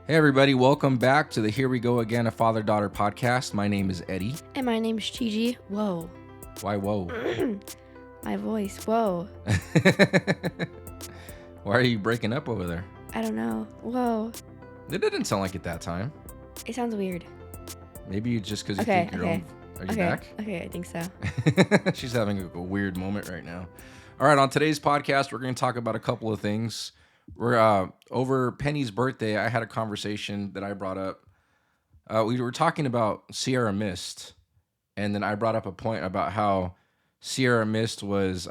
Hey everybody, welcome back to the Here We Go Again, a father-daughter podcast. My name is Eddie. And my name's Gigi. Whoa. Why whoa? My voice. Whoa. Why are you breaking up over there? I don't know. Whoa. It didn't sound like it that time. It sounds weird. Maybe just because you think your own... Are you back? Okay, I think so. She's having a weird moment right now. All right, on today's podcast, we're going to talk about a couple of things. We're over Penny's birthday. I had a conversation that I brought up. We were talking about Sierra Mist, and then I brought up a point about how Sierra Mist was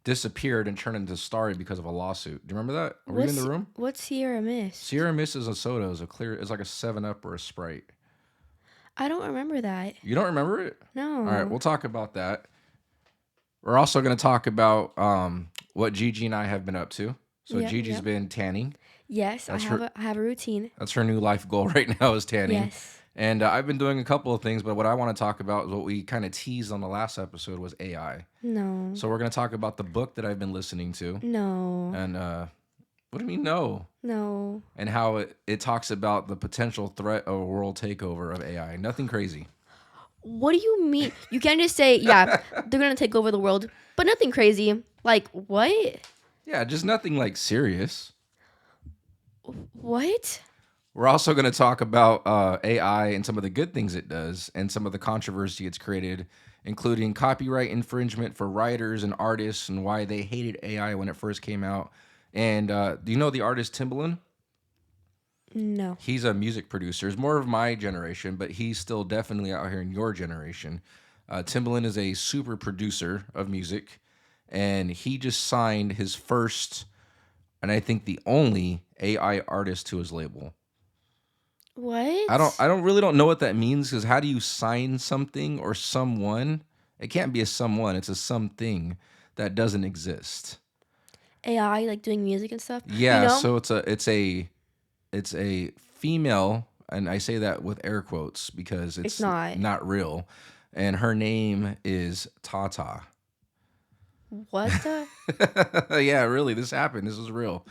disappeared and turned into Starry because of a lawsuit. Do you remember that? Were you in the room? What's Sierra Mist? Sierra Mist is a soda. It's like a 7-Up or a Sprite. I don't remember that. You don't remember it? No. All right, we'll talk about that. We're also going to talk about what Gigi and I have been up to. So Gigi's been tanning. Yes, I have a routine. That's her new life goal right now is tanning. Yes. And I've been doing a couple of things, but what I want to talk about is what we kind of teased on the last episode was AI. No. So we're going to talk about the book that I've been listening to. No. And what do you mean no? No. And how it talks about the potential threat of a world takeover of AI. Nothing crazy. What do you mean? You can't just say, yeah, they're going to take over the world, but nothing crazy. Like, what? Yeah, just nothing like serious. What? We're also going to talk about AI and some of the good things it does and some of the controversy it's created, including copyright infringement for writers and artists and why they hated AI when it first came out. And do you know the artist Timbaland? No. He's a music producer. He's more of my generation, but he's still definitely out here in your generation. Timbaland is a super producer of music, and he just signed his first, and I think the only AI artist to his label. What? I don't know what that means, because how do you sign something or someone? It can't be a someone. It's a something that doesn't exist. AI, like doing music and stuff? Yeah, you know? so it's a female, and I say that with air quotes because it's not real. And her name is TaTa. What the? Yeah, really, this happened. This is real.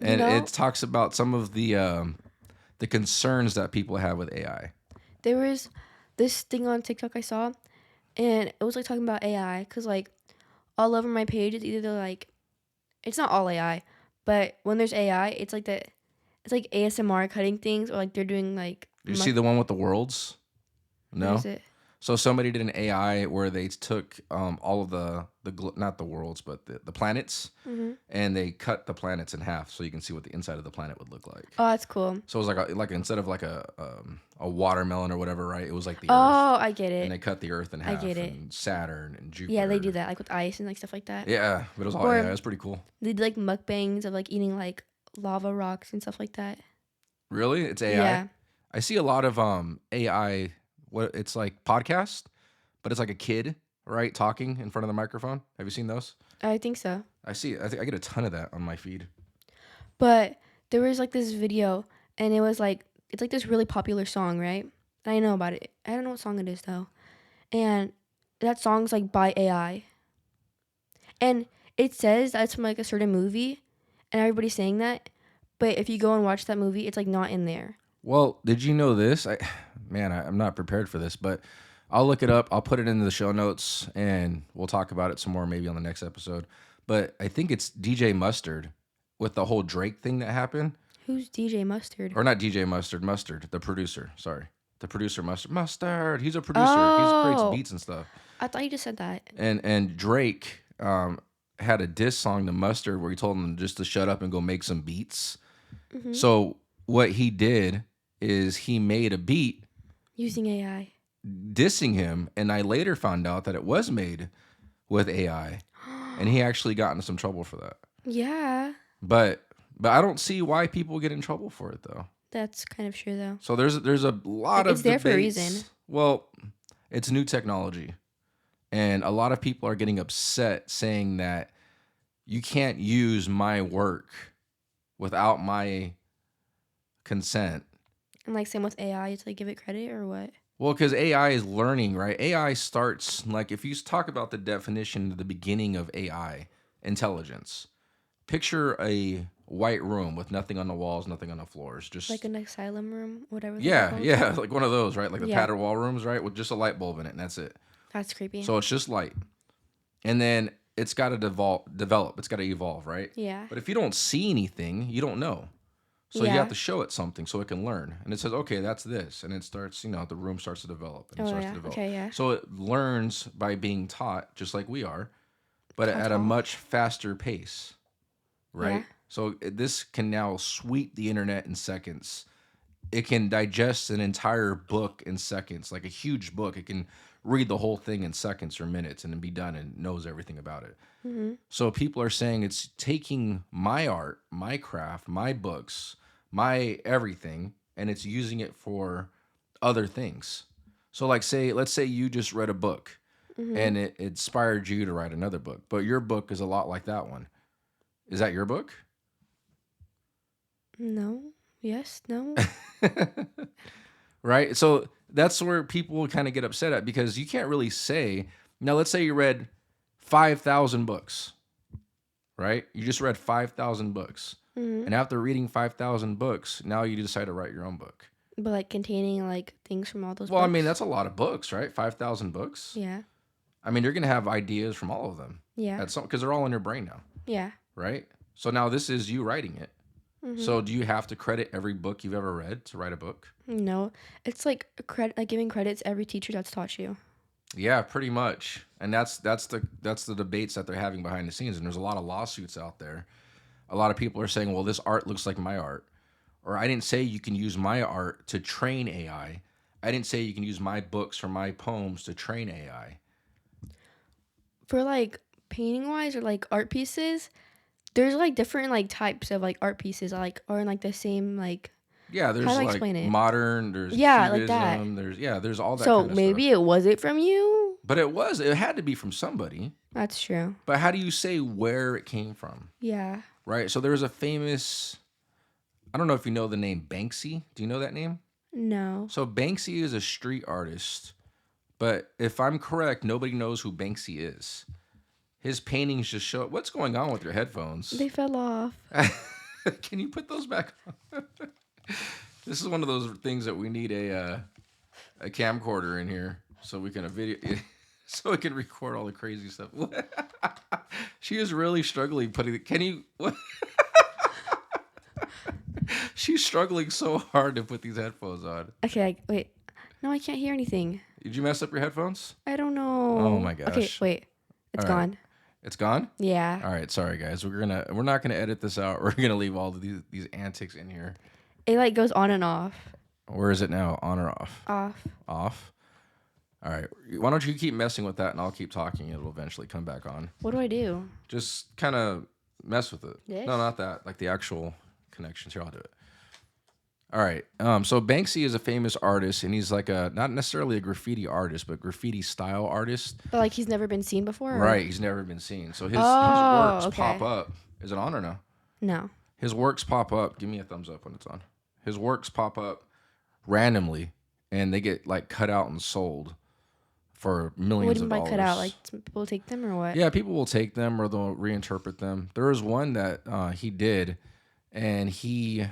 And it talks about some of the concerns that people have with AI. There was this thing on TikTok I saw, and it was like talking about AI, because like all over my page it's either like, it's not all AI, but when there's AI, it's like it's like ASMR cutting things, or like they're doing like. You see the one with the worlds? No. What is it? So somebody did an AI where they took all of the not the worlds, but the planets, and they cut the planets in half so you can see what the inside of the planet would look like. Oh, that's cool. So it was like instead of like a watermelon or whatever, right? It was like the Earth. Oh, I get it. And they cut the Earth in half. I get it. And Saturn and Jupiter. Yeah, they do that like with ice and like stuff like that. Yeah, but it was all AI. It was pretty cool. They did like mukbangs of like eating like lava rocks and stuff like that. Really? It's AI? Yeah. I see a lot of AI. What it's like podcast, but it's like a kid, right, talking in front of the microphone. Have you seen those? I think so. I see. I think I get a ton of that on my feed. But there was like this video, and it was like, it's like this really popular song, right? I know about it. I don't know what song it is though. And that song's like by AI. And it says that's from like a certain movie, and everybody's saying that. But if you go and watch that movie, it's like not in there. Well, did you know this? I'm not prepared for this, but I'll look it up. I'll put it into the show notes, and we'll talk about it some more maybe on the next episode. But I think it's DJ Mustard with the whole Drake thing that happened. Who's DJ Mustard? Or not DJ Mustard, the producer. Sorry. The producer, Mustard. He's a producer. Oh. He creates beats and stuff. I thought you just said that. And Drake had a diss song to Mustard where he told him just to shut up and go make some beats. Mm-hmm. So what he did is he made a beat using AI, dissing him, and I later found out that it was made with AI, and he actually got into some trouble for that. Yeah. But I don't see why people get in trouble for it though. That's kind of true though. So there's a lot of it's there debates. For a reason. Well, it's new technology, and a lot of people are getting upset saying that you can't use my work without my consent. And like same with AI, it's like give it credit or what? Well, because AI is learning, right? AI starts, like if you talk about the definition at the beginning of AI, intelligence, picture a white room with nothing on the walls, nothing on the floors. Just Like an asylum room, whatever they're yeah, called. yeah, like one of those, right? Like the Yeah, padded wall rooms, right? With just a light bulb in it, and that's it. that's creepy. So it's just light. And then it's got to develop. It's got to evolve, right? Yeah. But if you don't see anything, you don't know. So you Yeah. have to show it something so it can learn. And it says, okay, that's this. And it starts, the room starts to develop. And it Oh starts yeah. to develop. Okay. Yeah. So it learns by being taught, just like we are, but at a Ta-ta. much faster pace, right? Yeah. So this can now sweep the internet in seconds. It can digest an entire book in seconds, like a huge book. It can read the whole thing in seconds or minutes and then be done and knows everything about it. Mm-hmm. So people are saying it's taking my art, my craft, my books, my everything, and it's using it for other things. So let's say you just read a book Mm-hmm. and it inspired you to write another book, but your book is a lot like that one. Is that your book? No. Yes. No. Right? So that's where people kind of get upset at because you can't really say, now let's say you read 5,000 books, right? You just read 5,000 books. Mm-hmm. And after reading 5,000 books, now you decide to write your own book. But like containing like things from all those. Well, I books? mean, that's a lot of books, right? 5,000 books. Yeah. I mean, you're going to have ideas from all of them. Yeah. Because they're all in your brain now, Yeah. right? So now this is you writing it. Mm-hmm. So do you have to credit every book you've ever read to write a book? No, it's like like giving credits to every teacher that's taught you. Yeah, pretty much. And that's the debates that they're having behind the scenes. And there's a lot of lawsuits out there. A lot of people are saying, well, this art looks like my art. Or I didn't say you can use my art to train AI. I didn't say you can use my books or my poems to train AI. For like painting wise or like art pieces, there's like different like types of like art pieces like are in like the same like. Yeah, there's How do I like explain it? modern, there's Yeah, cubism, like that. there's all that So kind of maybe stuff. it wasn't from you. But it had to be from somebody. That's true. But how do you say where it came from? Yeah. Right? So there's a famous, I don't know if you know the name Banksy. Do you know that name? No. So Banksy is a street artist, but if I'm correct, nobody knows who Banksy is. His paintings just show. What's going on with your headphones? They fell off. Can you put those back on? This is one of those things that we need a camcorder in here so we can so we can record all the crazy stuff. She is really struggling putting. Can you? She's struggling so hard to put these headphones on. Okay, wait. No, I can't hear anything. Did you mess up your headphones? I don't know. Oh my gosh. Okay, wait. It's All right. gone. It's gone? Yeah. All right, sorry guys. We're not gonna edit this out. We're gonna leave all of these antics in here. It like goes on and off. Where is it now? On or off? Off. Off. All right. Why don't you keep messing with that and I'll keep talking. It'll eventually come back on. What do I do? Just kind of mess with it. This? No, not that. Like the actual connections. Here, I'll do it. All right. So Banksy is a famous artist, and he's like not necessarily a graffiti artist, but graffiti style artist. But like he's never been seen before? Or? Right. He's never been seen. So his works okay. pop up. Is it on or no? No. His works pop up. Give me a thumbs up when it's on. His works pop up randomly, and they get like cut out and sold for millions What do of you mean by dollars. cut out? Like people take them or what? Yeah, people will take them or they'll reinterpret them. There was one that he did, and he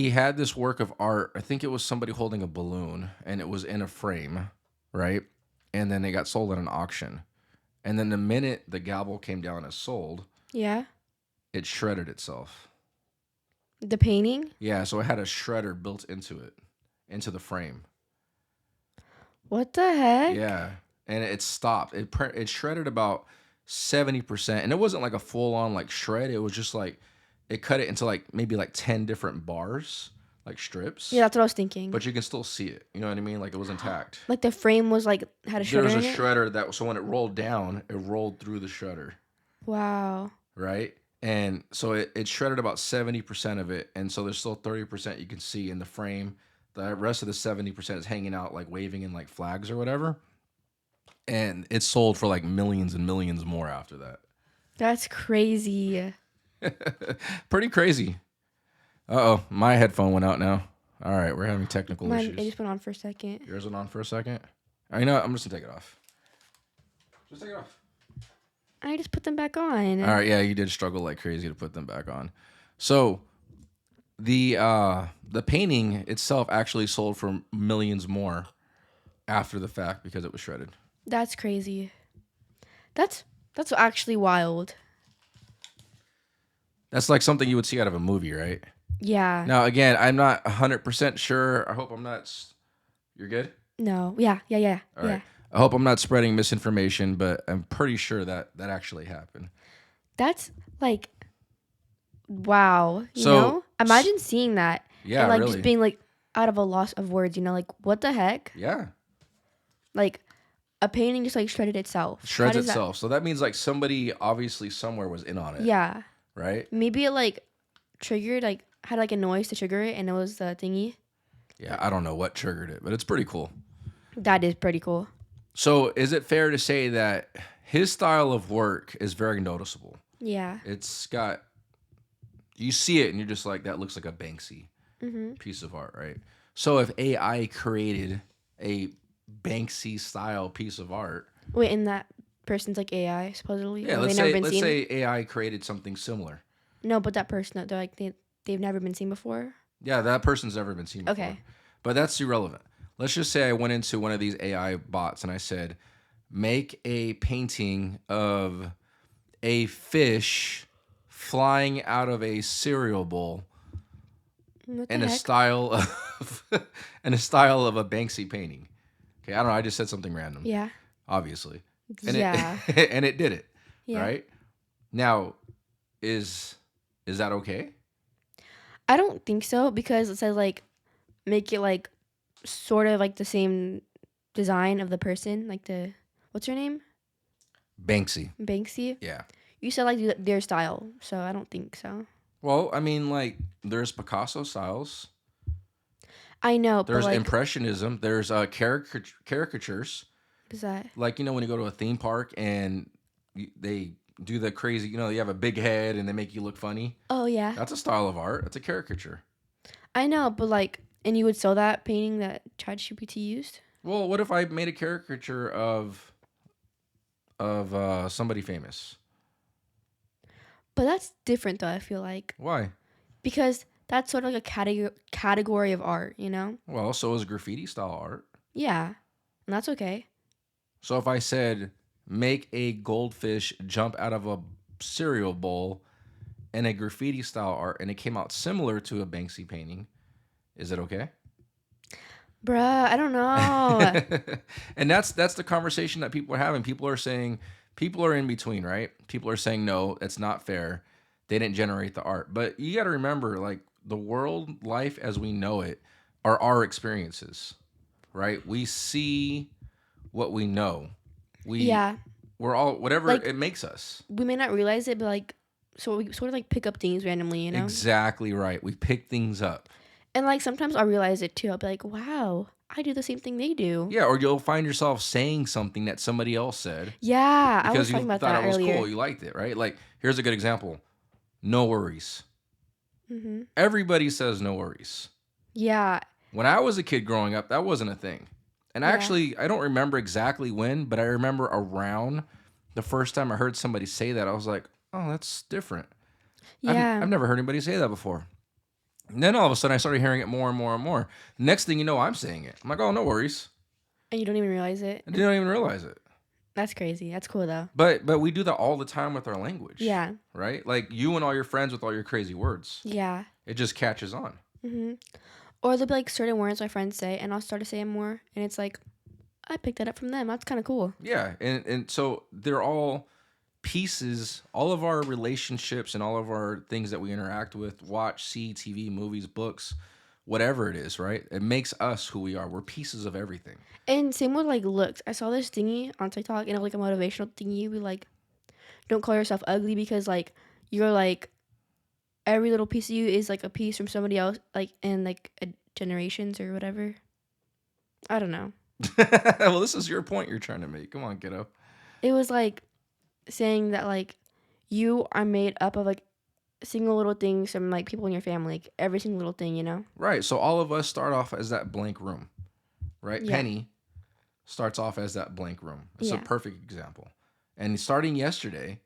had this work of art. I think it was somebody holding a balloon, and it was in a frame, right? And then they got sold at an auction. And then the minute the gavel came down as sold, Yeah. it shredded itself. The painting? Yeah, so it had a shredder built into it, into the frame. What the heck? Yeah, and it stopped. It shredded about 70%, and it wasn't like a full on like shred. It was just like it cut it into like maybe like 10 different bars, like strips. Yeah, that's what I was thinking. But you can still see it. You know what I mean? Like it was intact. Like the frame was like had a shredder There was a in it? shredder that so when it rolled down, it rolled through the shredder, Wow. right? And so it shredded about 70% of it, and so there's still 30% you can see in the frame. The rest of the 70% is hanging out, like waving in like flags or whatever. And it sold for like millions and millions more after that. That's crazy. Pretty crazy. Uh-oh, my headphone went out now. All right, we're having technical Mine, issues. it just went on for a second. Yours went on for a second? All right, you know what? I'm just going to take it off. Just take it off. I just put them back on. All right, yeah, you did struggle like crazy to put them back on. So the painting itself actually sold for millions more after the fact because it was shredded. That's crazy. That's actually wild. That's like something you would see out of a movie, right? Yeah. Now, again, I'm not 100% sure. I hope I'm not. You're good? No. Yeah. Yeah. Yeah. All Yeah. right. I hope I'm not spreading misinformation, but I'm pretty sure that that actually happened. That's like, wow. So, Imagine seeing that yeah, and like just really. being like out of a loss of words. Like what the heck? Yeah. Like a painting just like shredded itself. How Shreds does that? itself. So that means like somebody obviously somewhere was in on it, Yeah. right? Maybe it like triggered like had like a noise to trigger it, and it was the thingy. Yeah, I don't know what triggered it, but it's pretty cool. That is pretty cool. So, is it fair to say that his style of work is very noticeable? Yeah. It's got, you see it and you're just like, that looks like a Banksy Mhm. piece of art, right? So, if AI created a Banksy style piece of art, Wait, and that person's like AI supposedly. yeah, Or they never been let's seen. say AI created something similar. No, but that person, they're like they've never been seen before. Yeah, that person's never been seen before. Okay. But that's irrelevant. Let's just say I went into one of these AI bots and I said, make a painting of a fish flying out of a cereal bowl What the in a heck? style of in a style of a Banksy painting. Okay, I don't know. I just said something random, Yeah. obviously, and Yeah. it and it did it. Yeah. Right now, is that okay? I don't think so because it says like make it like sort of like the same design of the person, like the what's her name? Banksy. Banksy. Yeah. You said like their style, so I don't think so. Well, I mean, like, there's Picasso styles. I know, but There's like, impressionism. There's caricatures. what's that? Like, when you go to a theme park and they do the crazy, you have a big head and they make you look funny. Oh yeah, That's a style of art. That's a caricature. I know, but like, and you would sell that painting that ChatGPT used? Well, what if I made a caricature of somebody famous? But that's different though. I feel like Why? because that's sort of like a category of art, you know? Well, so is graffiti style art. Yeah, and that's okay. So if I said make a goldfish jump out of a cereal bowl in a graffiti style art and it came out similar to a Banksy painting, is it okay? Bruh, I don't know. And that's the conversation that people are having. People are saying, people are in between, right? People are saying no, it's not fair. They didn't generate the art. But you got to remember, like, the world, life as we know it, are our experiences, right? We see what we know. Yeah, We're all whatever like it makes us. we may not realize it, but like, so we sort of like pick up things randomly, you know? Exactly right. We pick things up. And like sometimes I'll realize it too. I'll be like, wow, I do the same thing they do. Yeah, or you'll find yourself saying something that somebody else said Yeah, I was because you talking about thought that it was earlier. cool. You liked it, right? Like, here's a good example. No worries. Hmm. Everybody says no worries. Yeah, When I was a kid growing up, that wasn't a thing. And yeah, actually, I don't remember exactly when, but I remember around the first time I heard somebody say that, I was like, oh, that's different. yeah. I've never heard anybody say that before. And then all of a sudden, I started hearing it more and more and more. Next thing you know, I'm saying it. I'm like, oh, no worries. And you don't even realize it. I didn't even realize it. That's crazy. That's cool though. But we do that all the time with our language. Yeah, Right? Like you and all your friends with all your crazy words. yeah. It just catches on. Hmm. Or there'll be like certain words my friends say, and I'll start to say them more, and it's like I picked that up from them. That's kind of cool. Yeah. And so they're all pieces, all of our relationships and all of our things that we interact with, watch, see, TV, movies, books, whatever it is, right? It makes us who we are. We're pieces of everything. And same with like looks. I saw this thingy on TikTok, and it was like a motivational thingy. We like don't call yourself ugly because like you're like every little piece of you is like a piece from somebody else, like in like generations or whatever. I don't know. Well, this is your point you're trying to make. Come on, kiddo. It was like saying that like you are made up of like single little things from like people in your family, like every single little thing, you know? Right. So all of us start off as that blank room, right? Yeah. Penny starts off as that blank room. It's a Yeah. perfect example. And starting yesterday,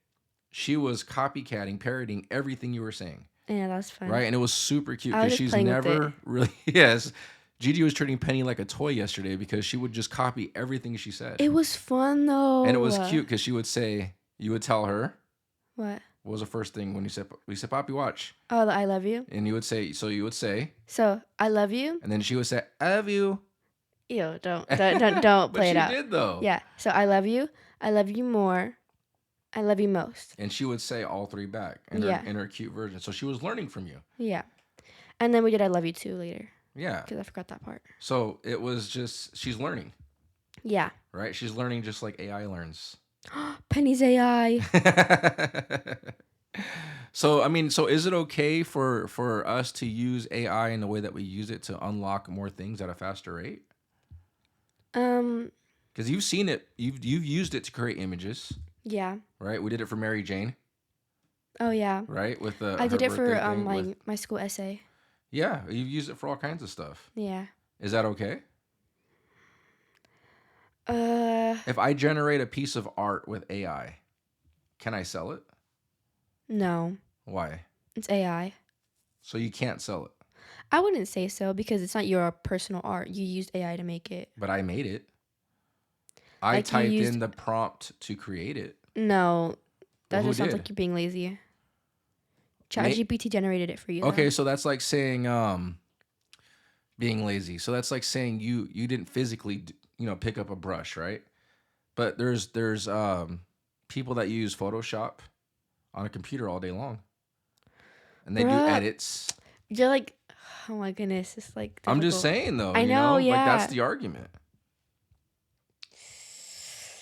she was copycatting, parroting everything you were saying. Yeah, that's fun. Right? And it was super cute I was because just she's playing with never it. really, yes. Gigi was treating Penny like a toy yesterday because she would just copy everything she said. It was fun though. And it was cute because she would say, you would tell her, What? what was the first thing when you said, we said, Poppy, watch. Oh, the I love you. And you would say, so you would say, So I love you. and then she would say, I love you. Ew, don't But play it she out. did though. Yeah. So I love you. I love you more. I love you most. And she would say all three back in her cute version. So she was learning from you. Yeah. And then we did I love you too later. Yeah. Because I forgot that part. So it was just, she's learning. Yeah. Right? She's learning just like AI learns. Penny's AI. So, I mean, so is it okay for us to use AI in the way that we use it to unlock more things at a faster rate? Because you've seen it, you've used it to create images. Yeah. Right? We did it for Mary Jane. Oh yeah. Right? With the I did it for thing my school essay. Yeah, you've used it for all kinds of stuff. Yeah. Is that okay? If I generate a piece of art with AI, can I sell it? No. Why? It's AI. So you can't sell it. I wouldn't say so because it's not your personal art. You used AI to make it. But I made it. I Like typed in the prompt to create it. No. That Well, just sounds like you're being lazy. ChatGPT generated it for you. Okay, so that's like saying being lazy. So that's like saying you didn't physically pick up a brush, right? But there's people that use Photoshop on a computer all day long, and they do edits. You're like, oh my goodness, it's like difficult. I'm just saying though. I know, yeah. Like that's the argument.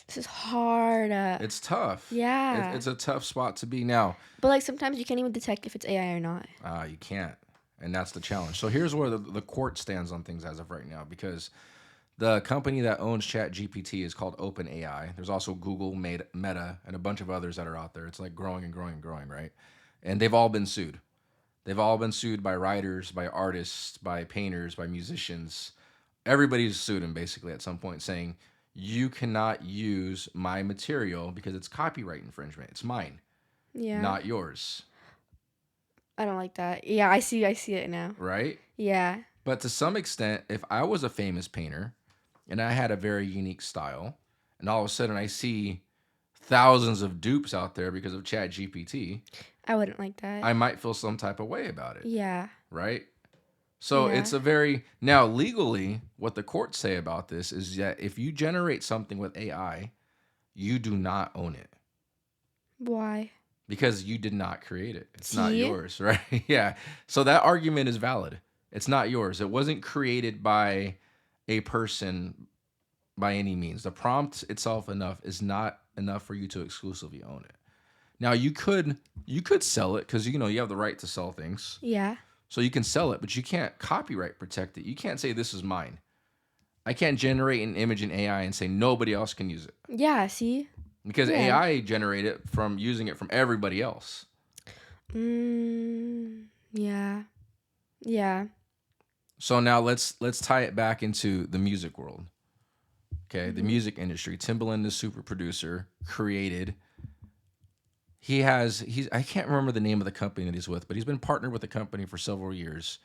This is hard. It's tough. Yeah. It's a tough spot to be now. But like sometimes you can't even detect if it's AI or not. You can't. And that's the challenge. So here's where the court stands on things as of right now, because the company that owns ChatGPT is called OpenAI. There's also Google, Meta, and a bunch of others that are out there. It's like growing and growing and growing, right? And they've all been sued. They've all been sued by writers, by artists, by painters, by musicians. Everybody's sued them basically at some point saying, you cannot use my material because it's copyright infringement. It's mine, not yours. I don't like that. Yeah, I see it now. Right? Yeah. But to some extent, if I was a famous painter and I had a very unique style, and all of a sudden I see thousands of dupes out there because of ChatGPT, I wouldn't like that. I might feel some type of way about it. Yeah. Right? So it's now legally, what the courts say about this is that if you generate something with AI, you do not own it. Why? Because you did not create it. It's not yours, right? Yeah. So that argument is valid. It's not yours. It wasn't created by a person by any means. The prompt itself is not enough for you to exclusively own it. Now you could sell it because you have the right to sell things. Yeah. So you can sell it, but you can't copyright protect it. You can't say this is mine. I can't generate an image in AI and say nobody else can use it. Yeah, see? Because AI generated it from using it from everybody else. Yeah. Yeah. So now let's tie it back into the music world. Okay, the music industry. Timbaland, the super producer, created. I can't remember the name of the company that he's with, but he's been partnered with the company for several years,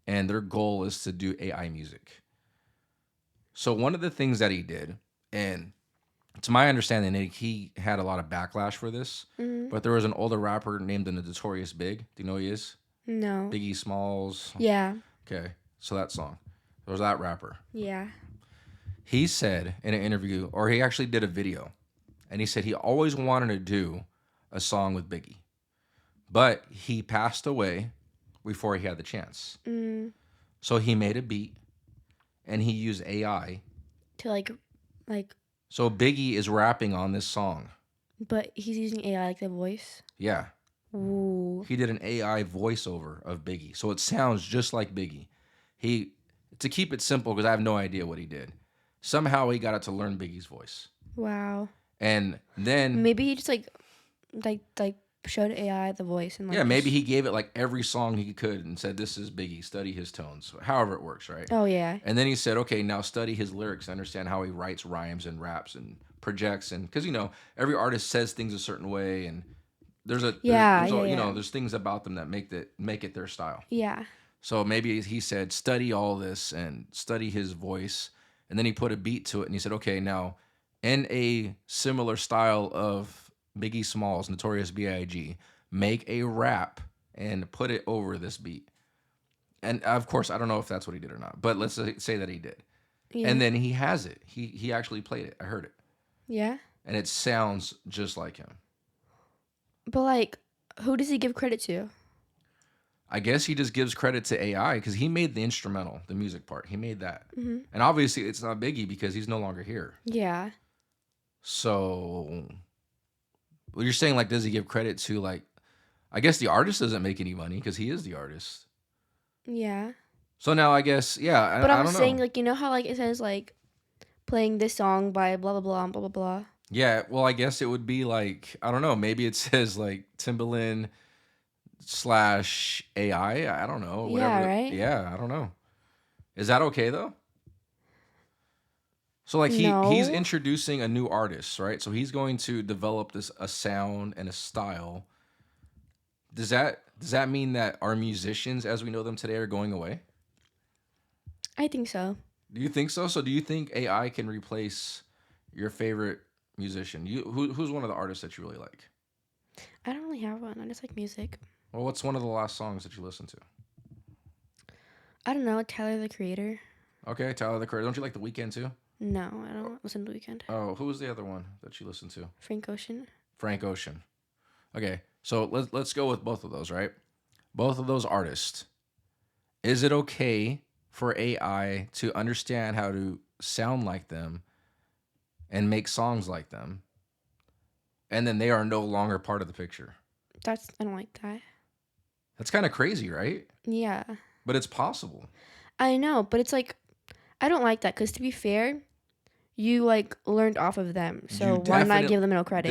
and their goal is to do AI music. So one of the things that he did, and to my understanding, he had a lot of backlash for this, but there was an older rapper named the Notorious Big. Do you know who he is? No. Biggie Smalls. Yeah. Okay, so that song. There was that rapper. Yeah. He said in an interview, or he actually did a video, and he said he always wanted to do a song with Biggie, but he passed away before he had the chance. So he made a beat, and he used AI to like. So Biggie is rapping on this song. But he's using AI like the voice. Yeah. Ooh. He did an AI voiceover of Biggie, so it sounds just like Biggie. To keep it simple, because I have no idea what he did. Somehow he got it to learn Biggie's voice. Wow. And then maybe he just like showed AI the voice and maybe he gave it like every song he could and said, "This is Biggie. Study his tones." However it works, right? Oh yeah. And then he said, "Okay, now study his lyrics. Understand how he writes rhymes and raps and projects, and because every artist says things a certain way, and Yeah, there's yeah, all yeah. there's things about them that make it their style. Yeah. So maybe he said, study all this and study his voice. And then he put a beat to it and he said, okay, now in a similar style of Biggie Smalls, Notorious B.I.G., make a rap and put it over this beat. And of course, I don't know if that's what he did or not, but let's say that he did. And Yeah. then he has it. He actually played it. I heard it. Yeah. And it sounds just like him. But like, who does he give credit to? I guess he just gives credit to AI because he made the instrumental, the music part. He made that. Mm-hmm. And obviously it's not Biggie because he's no longer here. Yeah. So well, you're saying like, does he give credit to like, I guess the artist doesn't make any money because he is the artist. Yeah. So now I guess, yeah, But I I'm don't saying know. like, how like it says like playing this song by blah blah blah blah blah blah. Yeah, well, I guess it would be like, I don't know. Maybe it says like Timbaland / AI. I don't know. Yeah. Whatever. Right. Yeah, I don't know. Is that okay though? So like he's No. introducing a new artist, right? So he's going to develop a sound and a style. Does that mean that our musicians as we know them today are going away? I think so. Do you think so? So do you think AI can replace your favorite musician? Who's one of the artists that you really like? I don't really have one. I just like music. Well, what's one of the last songs that you listened to? I don't know. Tyler the Creator. Okay, Tyler the Creator. Don't you like The Weeknd too? No, I don't listen to The Weeknd. Oh, who was the other one that you listened to? Frank Ocean. Frank Ocean. Okay, so let's go with both of those, right? Both of those artists. Is it okay for AI to understand how to sound like them and make songs like them, and then they are no longer part of the picture? I don't like that. That's kind of crazy, right? Yeah. But it's possible. I know, but it's like I don't like that because to be fair, you like learned off of them, so You why not definitely give them no credit?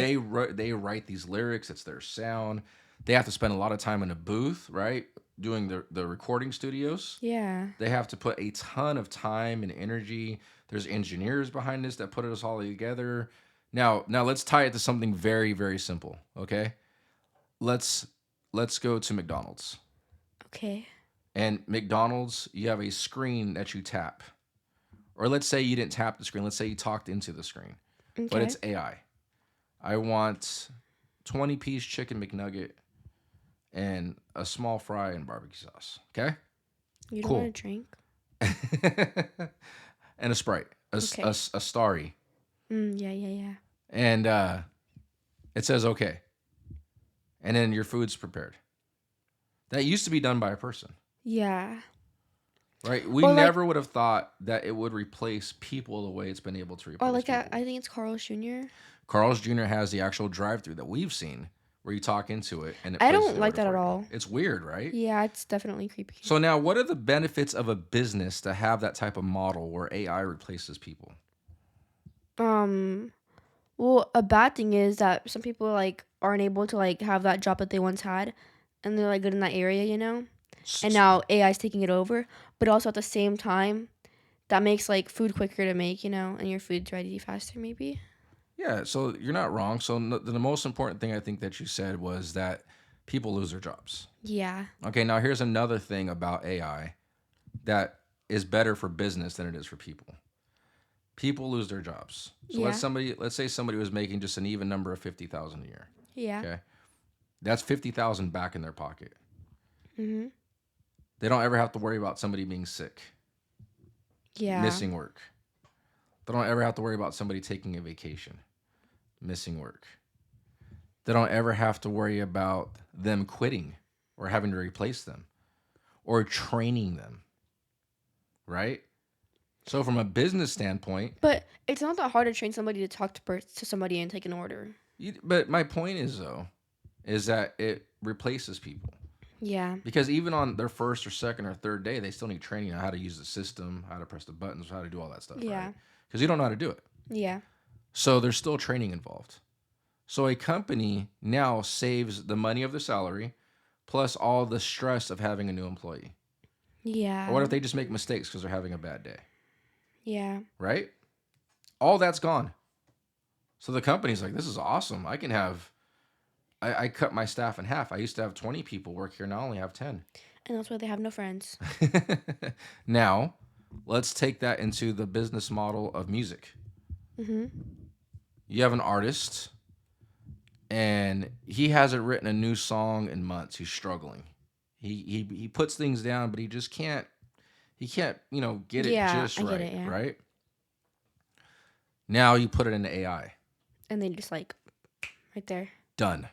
they write these lyrics. It's their sound. They have to spend a lot of time in a booth, right? Doing the recording studios. Yeah. They have to put a ton of time and energy. There's engineers behind this that put us all together. Now let's tie it to something very, very simple. Okay, let's go to McDonald's. Okay. And McDonald's, you have a screen that you tap. Or let's say you didn't tap the screen. Let's say you talked into the screen. But Okay. it's AI. I want 20-piece chicken McNugget and a small fry and barbecue sauce. Okay? You don't Cool. want to drink? And a Sprite. Okay. A Starry. Yeah, yeah, yeah. And it says okay. And then your food's prepared. That used to be done by a person. Yeah. Right? We Or like- never would have thought that it would replace people the way it's been able to replace Or like people. I think it's Carl's Jr. Carl's Jr. has the actual drive-through that we've seen where you talk into it and it I places don't the like order that for at you. all. It's weird, right? Yeah, it's definitely creepy. So now what are the benefits of a business to have that type of model where AI replaces people? Well, a bad thing is that some people like aren't able to like have that job that they once had, and they're like good in that area. And now AI is taking it over. But also at the same time, that makes like food quicker to make, and your food's ready faster maybe. Yeah, so you're not wrong. So the most important thing I think that you said was that people lose their jobs. Yeah. Okay, now here's another thing about AI that is better for business than it is for people. People lose their jobs. So Yeah. let's say somebody was making just an even number of 50,000 a year. Yeah. Okay, that's 50,000 back in their pocket. Mhm. They don't ever have to worry about somebody being sick, Yeah. missing work. They don't ever have to worry about somebody taking a vacation, missing work. They don't ever have to worry about them quitting or having to replace them or training them, right? So from a business standpoint, But it's not that hard to train somebody to talk to somebody and take an order. but my point is though, is that it replaces people. Yeah. Because even on their first or second or third day, they still need training on how to use the system, how to press the buttons, how to do all that stuff. Yeah. Right? Because you don't know how to do it. Yeah. So there's still training involved. So a company now saves the money of the salary plus all the stress of having a new employee. Yeah. Or what if they just make mistakes because they're having a bad day? Yeah. Right? All that's gone. So the company's like, this is awesome. I can have. I cut my staff in half. I used to have 20 people work here. Now I only have 10. And that's why they have no friends. Now, let's take that into the business model of music. Mhm. You have an artist, and he hasn't written a new song in months. He's struggling. He puts things down, but he just can't. He can't, get it Yeah, just I get right. it. Yeah. Right now, you put it into AI. And they just like right there. Done.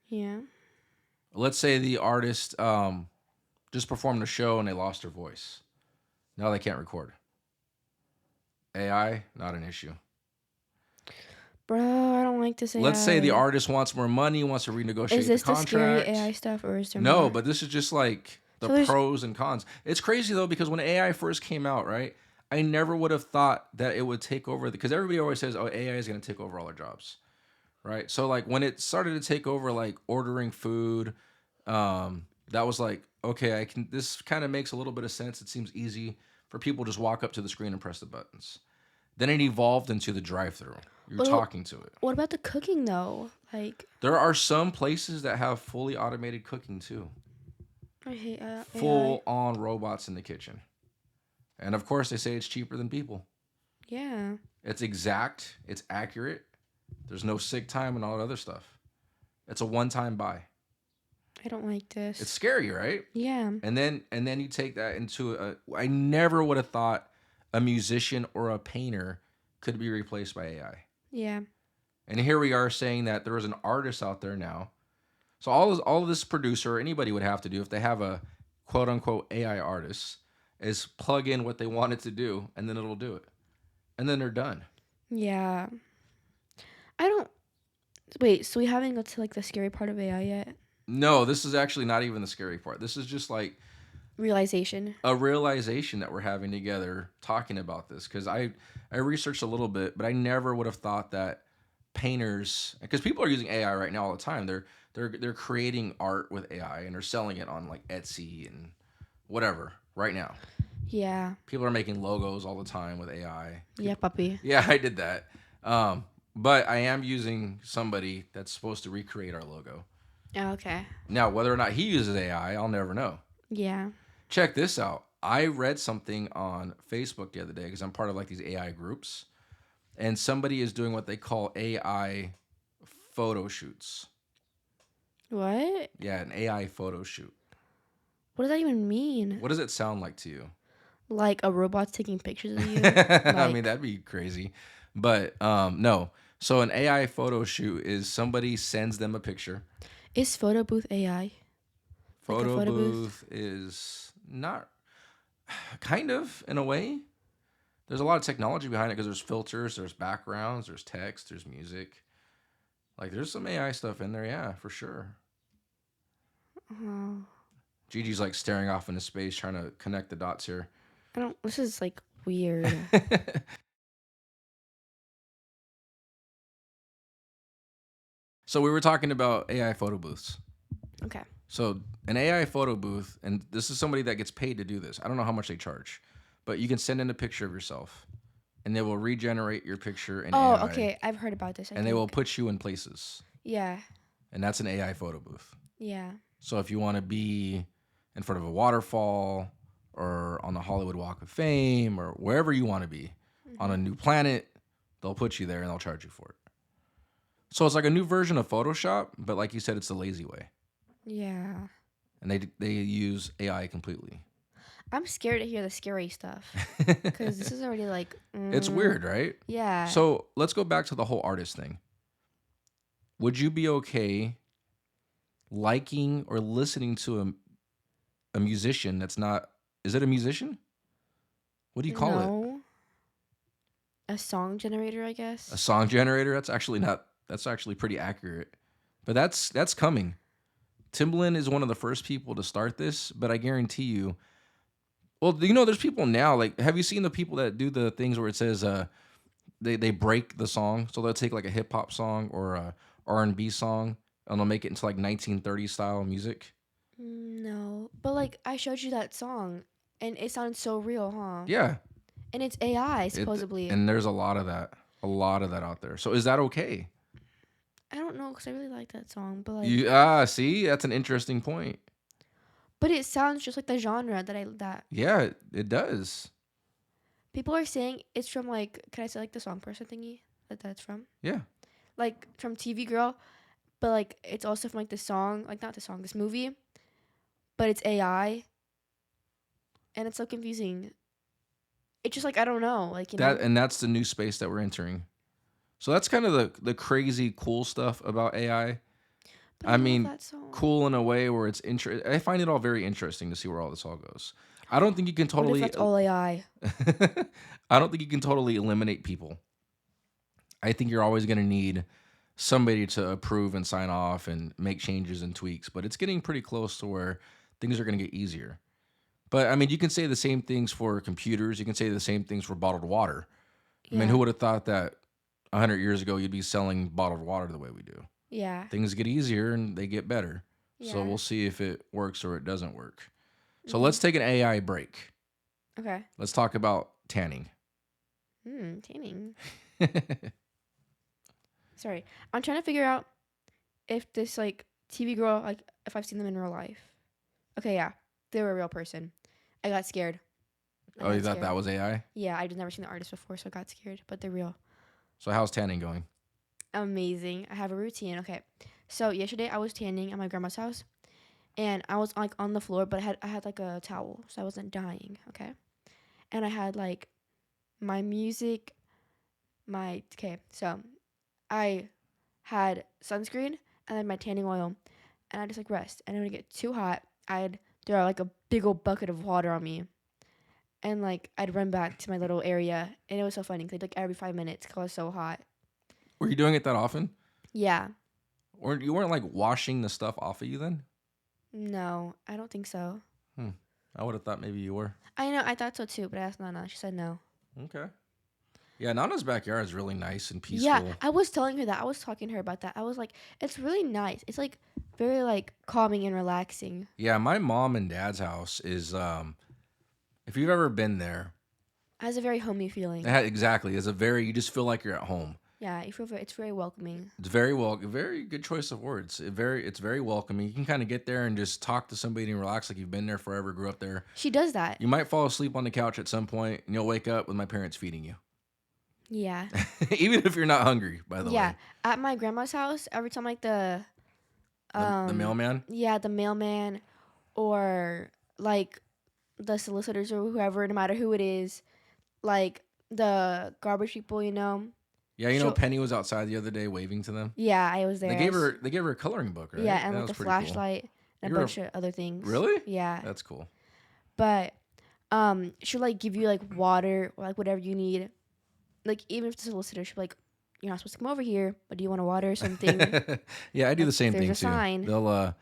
Yeah. Let's say the artist just performed a show and they lost their voice. Now they can't record. AI, not an issue. Bro, I don't like this AI. Let's say the artist wants more money, wants to renegotiate Is this the the scary contract. AI stuff, or is there No, more? but this is just like the So there's- pros and cons. It's crazy though, because when AI first came out, right? I never would have thought that it would take over because everybody always says, "Oh, AI is going to take over all our jobs," right? So like when it started to take over like ordering food, that was like, okay, I can. This kind of makes a little bit of sense. It seems easy for people to just walk up to the screen and press the buttons. Then it evolved into the drive-through. You're Well, talking to it. What about the cooking though? Like, There are some places that have fully automated cooking too. I hate AI. Full on robots in the kitchen. And of course, they say it's cheaper than people. Yeah. It's exact, it's accurate. There's no sick time and all that other stuff. It's a one-time buy. I don't like this. It's scary, right? Yeah. And then you take that into I never would have thought a musician or a painter could be replaced by AI. Yeah. And here we are saying that there is an artist out there now. So all of this producer or anybody would have to do if they have a quote unquote AI artist is plug in what they want it to do and then it'll do it. And then they're done. Yeah. I don't. Wait, so we haven't got to like the scary part of AI yet? No, this is actually not even the scary part. This is just like Realization. a realization that we're having together talking about this because I researched a little bit, but I never would have thought that painters because people are using AI right now all the time. They're creating art with AI and they're selling it on like Etsy and whatever right now. Yeah. People are making logos all the time with AI. Yeah, puppy. Yeah, I did that. But I am using somebody that's supposed to recreate our logo. Oh, okay. Now, whether or not he uses AI, I'll never know. Yeah. Check this out. I read something on Facebook the other day because I'm part of like these AI groups, and somebody is doing what they call AI photo shoots. What? Yeah, an AI photo shoot. What does that even mean? What does it sound like to you? Like a robot's taking pictures of you? I mean, that'd be crazy. But no. So an AI photo shoot is somebody sends them a picture. Is photo booth AI? Photo, photo booth is not kind of in a way. There's a lot of technology behind it because there's filters, there's backgrounds, there's text, there's music. Like there's some AI stuff in there, yeah, for sure. Oh. Gigi's like staring off into space trying to connect the dots here. I don't. This is like weird. So we were talking about AI photo booths. Okay. So an AI photo booth, and this is somebody that gets paid to do this. I don't know how much they charge, but you can send in a picture of yourself, and they will regenerate your picture in AI. Oh, okay. I've heard about this. And they will put you in places, Yeah. and that's an AI photo booth. Yeah. So if you want to be in front of a waterfall or on the Hollywood Walk of Fame or wherever you want to be on a new planet, they'll put you there and they'll charge you for it. So it's like a new version of Photoshop, but like you said, it's the lazy way. Yeah. And they use AI completely. I'm scared to hear the scary stuff because this is already like. It's weird, right? Yeah. So let's go back to the whole artist thing. Would you be okay liking or listening to a musician that's not? Is it a musician? What do you call it? A song generator, I guess. A song generator? That's actually not. That's actually pretty accurate. But that's coming. Timbaland is one of the first people to start this, but I guarantee you. Well, there's people now. Like, have you seen the people that do the things where it says they break the song? So they'll take like a hip hop song or a R&B song and they'll make it into like 1930s style music. No, but like I showed you that song, and it sounded so real, huh? Yeah. And it's AI supposedly. And there's a lot of that. A lot of that out there. So is that okay? I don't know because I really like that song, but See, that's an interesting point. but it sounds just like the genre that Yeah, it does. people are saying it's from like. Can I say like the song person thingy that's from? Yeah. Like from TV Girl, but like it's also from like the song, like not the song, this movie, but it's AI, and it's so confusing. It's just like I don't know, like That's the new space that we're entering. So that's kind of the crazy cool stuff about AI. But I I love mean, that song. cool in a way where it's I find it all very interesting to see where all this all goes. I don't think you can What if totally that's all AI? I don't think you can totally eliminate people. I think you're always going to need somebody to approve and sign off and make changes and tweaks, but it's getting pretty close to where things are going to get easier. But I mean, you can say the same things for computers. You can say the same things for bottled water. I mean, Yeah, who would have thought that 100 years ago you'd be selling bottled water the way we do? yeah, Things get easier and they get better. So yeah. we'll see if it works or it doesn't work. So Hmm. let's take an AI break. Okay. Let's talk about tanning. Tanning. Sorry, I'm trying to figure out if this like TV girl, like if I've seen them in real life. Okay, yeah, they were a real person. I got scared. Oh, you thought that was AI? Yeah, I've just never seen the artist before, so I got scared. But they're real. So how's tanning going? Amazing. I have a routine. Okay, so yesterday I was tanning at my grandma's house, and I was like on the floor, but I had like a towel, so I wasn't dying. Okay, and I had like my music, so I had sunscreen and then my tanning oil, and I just like rest. And when it get too hot, I'd throw like a big old bucket of water on me, and like I'd run back to my little area, and it was so funny because like every 5 minutes because it was so hot. Were you doing it that often? Yeah, Or you weren't like washing the stuff off of you then? no, I don't think so. I would have thought maybe you were. I know, I thought so too, but I asked Nana. She said no. Okay. Yeah, Nana's backyard is really nice and peaceful. Yeah, I was telling her that. I was talking to her about that. I was like, it's really nice. It's like very like calming and relaxing. Yeah, my mom and dad's house is if you've ever been there, It has a very homey feeling. exactly. It's a very you just feel like you're at home. Yeah, you feel it's very welcoming. It's very good choice of words. It's very welcoming. You can kind of get there and just talk to somebody and relax like you've been there forever, grew up there. She does that. You might fall asleep on the couch at some point and you'll wake up with my parents feeding you. Yeah. Even if you're not hungry, by the Yeah. way. At my grandma's house, every time like The mailman? yeah, the mailman or like the solicitors or whoever, no matter who it is, like the garbage people, Yeah, she'll- Penny was outside the other day waving to them. Yeah, I was there. They gave her a coloring book, right? Yeah, and That like was the pretty cool. flashlight and a You're a- bunch of other things. Really? Yeah. That's cool. But she'll like give you like water or like whatever you need. Like even if the solicitor, she'll be like, you're not supposed to come over here, but do you want a water or something? Yeah, I do the Like, same there's thing a too. sign. They'll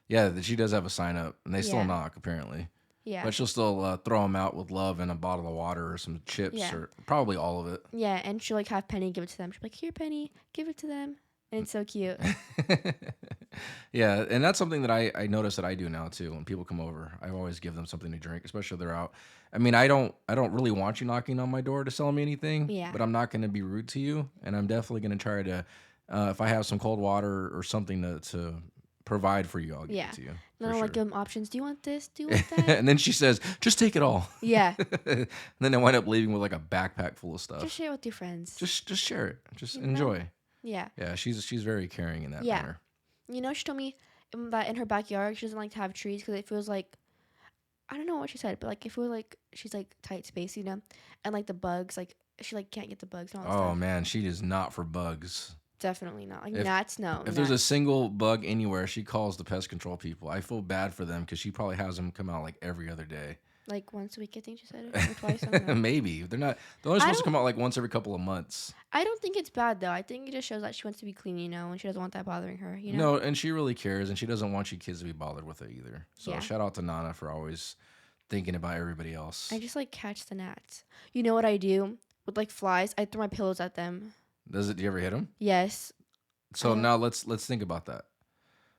yeah, she does have a sign up, and they still Yeah. knock apparently. Yeah. But she'll still throw them out with love and a bottle of water or some chips Yeah. or probably all of it. Yeah, and she'll like have Penny give it to them. She'll be like, here, Penny, give it to them. And it's so cute. Yeah, and that's something that I notice that I do now too. When people come over, I always give them something to drink, especially if they're out. I mean, I don't really want you knocking on my door to sell me anything. Yeah. But I'm not going to be rude to you, and I'm definitely going to try to, if I have some cold water or something to provide for you, I'll give Yeah. it to you. And for I'll like sure. give them options. Do you want this? Do you want that? And then she says, "Just take it all." Yeah. And then I wind up leaving with like a backpack full of stuff. Just share it with your friends. Just share it. Just You know? enjoy. Yeah. Yeah, she's very caring in that Yeah. manner. She told me that in her backyard, she doesn't like to have trees because it feels like, I don't know what she said, but like it feels like she's like tight space, and like the bugs, like she like can't get the bugs and all that Oh stuff. man, she is not for bugs. Definitely not. Like If- gnats, no. If there's a gnats. single bug anywhere, she calls the pest control people. I feel bad for them because she probably has them come out like every other day. Like once a week, I think she said it, or twice. I don't know. Maybe they're not. They're only I supposed to don't- come out like once every couple of months. I don't think it's bad though. I think it just shows that she wants to be clean, and she doesn't want that bothering her, No, and she really cares, and she doesn't want you kids to be bothered with it either. So Yeah. shout out to Nana for always thinking about everybody else. I just like catch the gnats. You know what I do with like flies? I throw my pillows at them. Do you ever hit them? Yes. So don't- now let's think about that.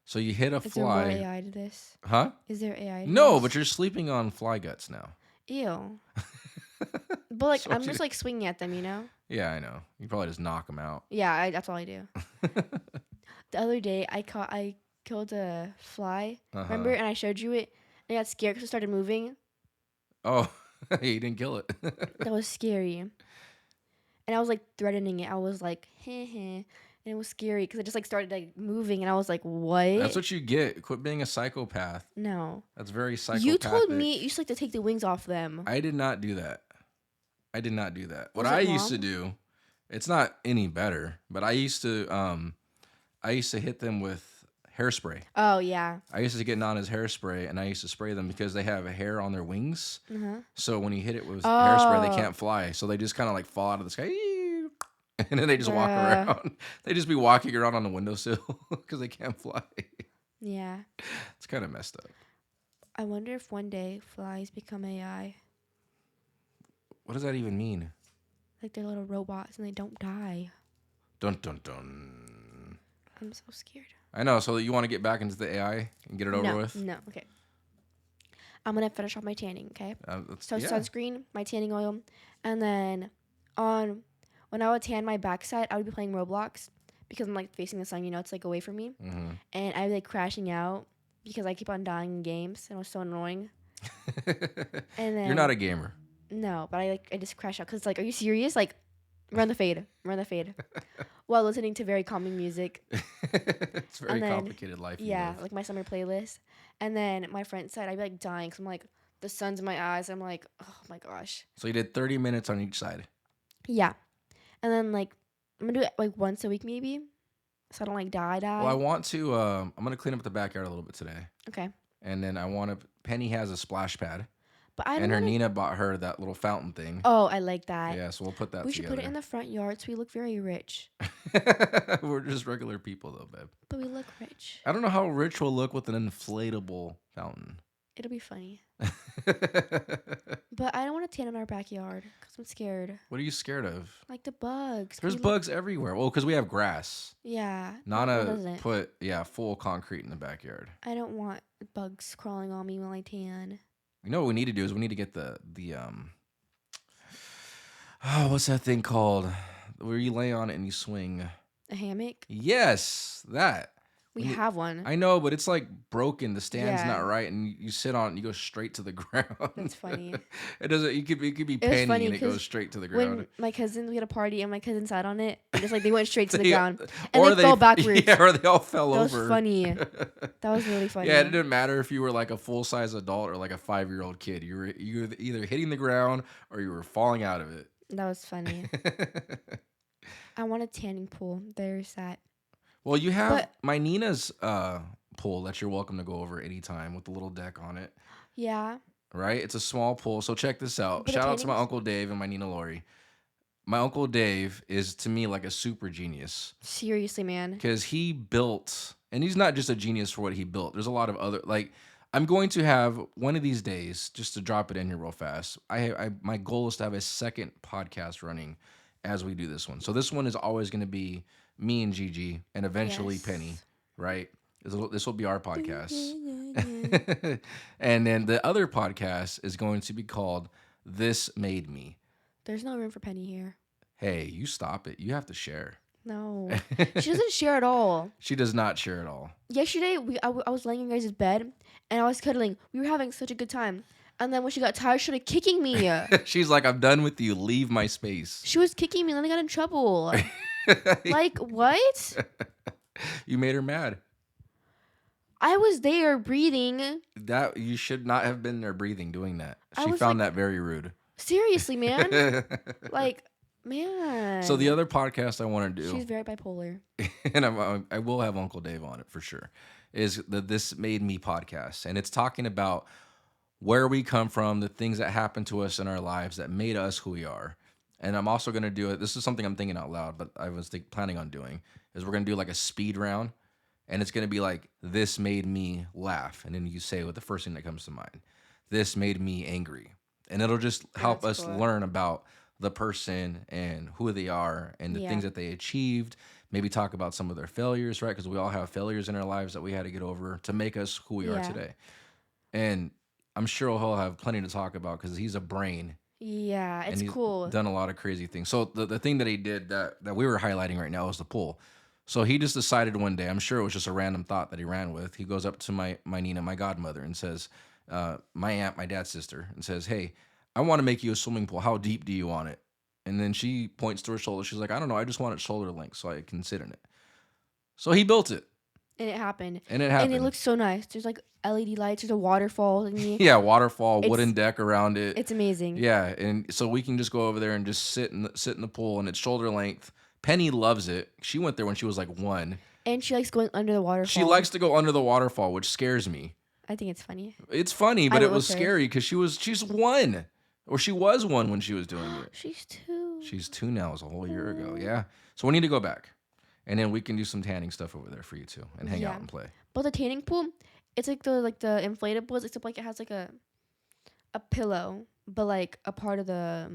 So you hit a Is there more fly, AI to this? huh? Is there AI? To No, this? but you're sleeping on fly guts now. Ew. But like So I'm you- just like swinging at them, Yeah, I know. You probably just knock them out. Yeah, that's all I do. The other day, I killed a fly. Remember? Uh-huh. And I showed you it. And I got scared because it started moving. Oh, you didn't kill it. That was scary. And I was like threatening it. I was like, heh heh. And it was scary because it just like started like moving. And I was like, That's what? what you get. Quit being a psychopath. No. That's very You told psychopathic. me you used to like to take the wings off them. I did not do that. I did not do that. What Was I it used to wrong? do, it's not any better, but I used to hit them with hairspray. Oh, yeah. I used to get Nana's hairspray, and I used to spray them because they have hair on their wings. Uh-huh. So when you hit it with hairspray, they Oh. can't fly. So they just kind of like fall out of the sky, and then they just walk Bruh. around. They just be walking around on the windowsill because they can't fly. Yeah. It's kind of messed up. I wonder if one day flies become AI. What does that even mean? Like they're little robots and they don't die. Dun dun dun. I'm so scared. I know. So you want to get back into the AI and get it over with? No. Okay. I'm going to finish off my tanning, okay? So Yeah. sunscreen, my tanning oil, and then when I would tan my backside, I would be playing Roblox because I'm like facing the sun, it's like away from me. Mm-hmm. And I'd be like crashing out because I keep on dying in games and it was so annoying. And then You're not a gamer. No, but I just crash out because like, are you serious? Like, run the fade, while listening to very calming music. It's very And then, complicated life. Yeah, like my summer playlist. And then my front side, I'd be like dying because I'm like the sun's in my eyes. I'm like, oh my gosh. So you did 30 minutes on each side. Yeah, and then like I'm gonna do it like once a week maybe, so I don't like die. Well, I want to. I'm gonna clean up the backyard a little bit today, Okay, and then I want to. Penny has a splash pad, but I don't. and her wanna... Nina bought her that little fountain thing. Oh, I like that. Yeah, so we'll put that We should together. put it in the front yard so we look very rich. We're just regular people, though, babe. But we look rich. I don't know how rich we'll look with an inflatable fountain. It'll be funny. But I don't want to tan in our backyard because I'm scared. What are you scared of? Like the bugs. There's bugs everywhere. Well, because we have grass. Yeah. Nana doesn't. put full concrete in the backyard. I don't want bugs crawling on me while I tan. You know what we need to do is we need to get the what's that thing called? Where you lay on it and you swing. A hammock? Yes, that. We have one. I know, but it's like broken. The stand's Yeah. not right, and you sit on it and you go straight to the ground. That's funny. It doesn't. It could be was penny funny and it 'cause goes straight to the ground. When my cousins, we had a party and my cousin sat on it, and just like they went straight to the They- ground. And or they fell backwards. Yeah, or they all fell That over. was funny. That was really funny. Yeah, it didn't matter if you were like a full size adult or like a 5-year-old kid. You were either hitting the ground or you were falling out of it. That was funny. I want a tanning pool. There's that. Well, you have But- my Nina's pool that you're welcome to go over anytime with the little deck on it. Yeah. Right? It's a small pool. So check this out. But Shout out to my tanning's- Uncle Dave and my Nina Lori. My Uncle Dave is to me like a super genius Seriously, man. because he built, and he's not just a genius for what he built. There's a lot of other, like, I'm going to have one of these days, just to drop it in here real fast. My goal is to have a second podcast running as we do this one. So this one is always going to be me and Gigi and eventually Yes. Penny, right? This will be our podcast. And then the other podcast is going to be called This Made Me. There's no room for Penny here. Hey, you stop it. You have to share. No. She doesn't share at all. She does not share at all. Yesterday, I was laying in guys' bed, and I was cuddling. We were having such a good time. And then when she got tired, she started kicking me. She's like, I'm done with you. Leave my space. She was kicking me, and then I got in trouble. Like, what? You made her mad. I was there breathing. That you should not have been there breathing doing that. I She was found like- that very rude. Seriously, man. Like, man. So the other podcast I want to do, She's very bipolar. and I will have Uncle Dave on it for sure, is the This Made Me podcast, and it's talking about where we come from, the things that happened to us in our lives that made us who we are. And I'm also going to do it. This is something I'm thinking out loud, but I was planning on doing is we're going to do like a speed round, and it's going to be like, this made me laugh. And then you say what the first thing that comes to mind. This made me angry. And it'll just help That's us cool. learn about the person and who they are and the Yeah. things that they achieved. Maybe talk about some of their failures, right? Because we all have failures in our lives that we had to get over to make us who we are Yeah. today. And I'm sure he'll have plenty to talk about because he's a brain Yeah, and it's he's cool. done a lot of crazy things. So the thing that he did that we were highlighting right now is the pool. So he just decided one day, I'm sure it was just a random thought that he ran with. He goes up to my Nina, my godmother, and says, my aunt, my dad's sister, and says, "Hey, I want to make you a swimming pool. How deep do you want it?" And then she points to her shoulder. She's like, "I don't know. I just want it shoulder length so I can sit in it." So he built it, And it happened. and it And it happened. looks so nice. There's like LED lights. There's a waterfall thingy. Yeah, waterfall, It's wooden deck around it. it's amazing. Yeah, and so we can just go over there and just sit in the pool, and it's shoulder length. Penny loves it. She went there when she was like 1. And she likes going under the She waterfall. likes to go under the waterfall, which scares me. I think it's funny. It's funny, I but it went was with her. scary because she's 1, or she was 1 when she was doing it. She's 2. She's 2 now. It was a whole year ago. Yeah, so we need to go back, and then we can do some tanning stuff over there for you too, and hang out Yeah. and play. But the tanning pool, it's like the inflatables, except like it has like a pillow, but like a part of the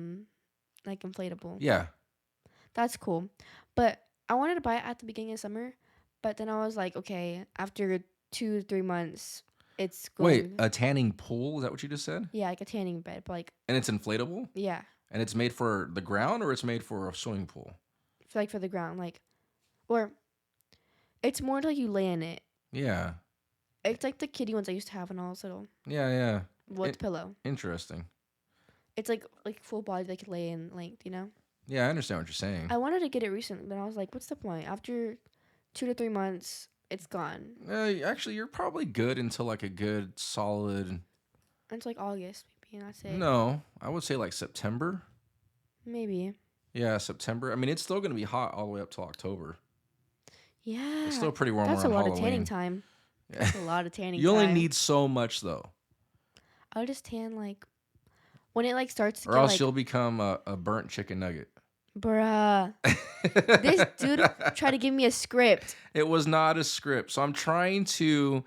like inflatable. Yeah, That's cool. But I wanted to buy it at the beginning of summer, but then I was like, okay, after 2 3 months, it's wait, going. a tanning pool? Is that what you just said? Yeah, like a tanning bed, but like And it's inflatable, yeah, and it's made for the ground, or it's made for a swimming pool? for the ground, like, or it's more like you lay in it. Yeah, It's like the kiddie ones I used to have when I was little yeah. with It- pillow. Interesting. It's like full body, like lay in length, you know. Yeah, I understand what you're saying. I wanted to get it recently, but I was like, what's the point? After 2 to 3 months, it's gone. Actually, you're probably good until like a good solid. Until like August, maybe, and that's it. No, I would say like September. Maybe. Yeah, September. I mean, it's still gonna be hot all the way up till October. Yeah. It's still pretty warm That's a around lot Halloween. of tanning time. Yeah. That's a lot of tanning You time. only need so much though, I'll just tan like when it like starts to or get else like, you'll become a burnt chicken nugget. bruh. This dude tried to give me a script. It was not a script, so I'm trying to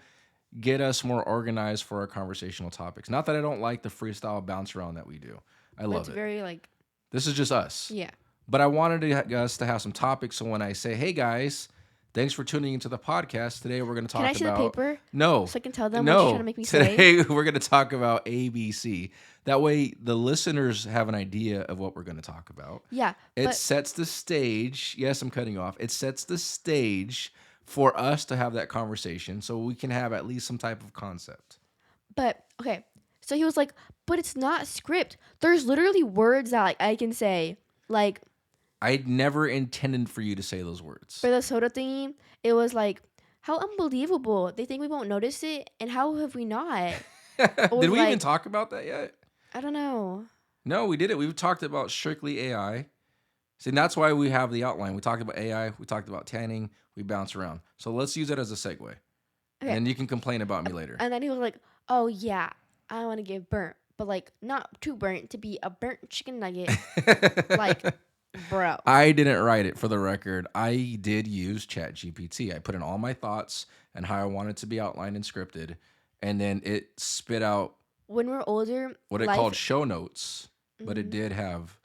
get us more organized for our conversational topics. Not that I don't like the freestyle bounce around that we do. I But love it's it. very like This is just us. yeah. But I wanted us to have some topics. So when I say, "Hey guys, thanks for tuning into the podcast," today we're going to talk Can I see about the paper no, so I can tell them what you're no. trying to make me say? Today we're going to talk about ABC. That way the listeners have an idea of what we're going to talk about. Yeah. It But sets the stage. Yes, I'm cutting off. It sets the stage for us to have that conversation, so we can have at least some type of concept. but okay. So he was like, but it's not script. There's literally words that like I can say. Like I never intended for you to say those words. for the soda thingy, it was like, how unbelievable. They think we won't notice it, and how have we not? Did we even like- talk about that yet? I don't know. No, we did it. We've talked about strictly AI. See, and that's why we have the outline. We talked about AI. We talked about tanning. We bounce around. So let's use it as a segue. Okay. And then you can complain about me later. And then he was like, oh yeah, I want to get burnt, but like not too burnt to be a burnt chicken nugget. Like, bro. I didn't write it for the record. I did use ChatGPT. I put in all my thoughts and how I want it to be outlined and scripted. And then it spit out When we're older, what it life- called show notes, but it did have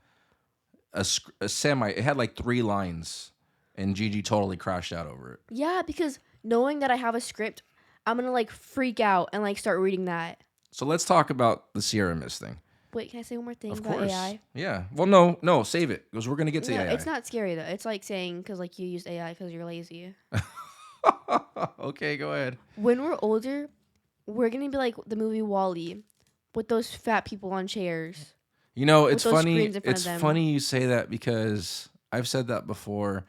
a semi. It had like 3 lines, and Gigi totally crashed out over it. Yeah, because knowing that I have a script, I'm gonna like freak out and like start reading that. So let's talk about the Sierra Mist thing. Wait, can I say one more thing Of about course. AI? Yeah. Well, no, save it because we're gonna get to No, AI. it's not scary though. It's like saying because like you used AI because you're lazy. Okay, go ahead. When we're older, we're gonna be like the movie Wall-E, with those fat people on chairs. You know, With it's those funny. screens in front It's of them. funny you say that because I've said that before,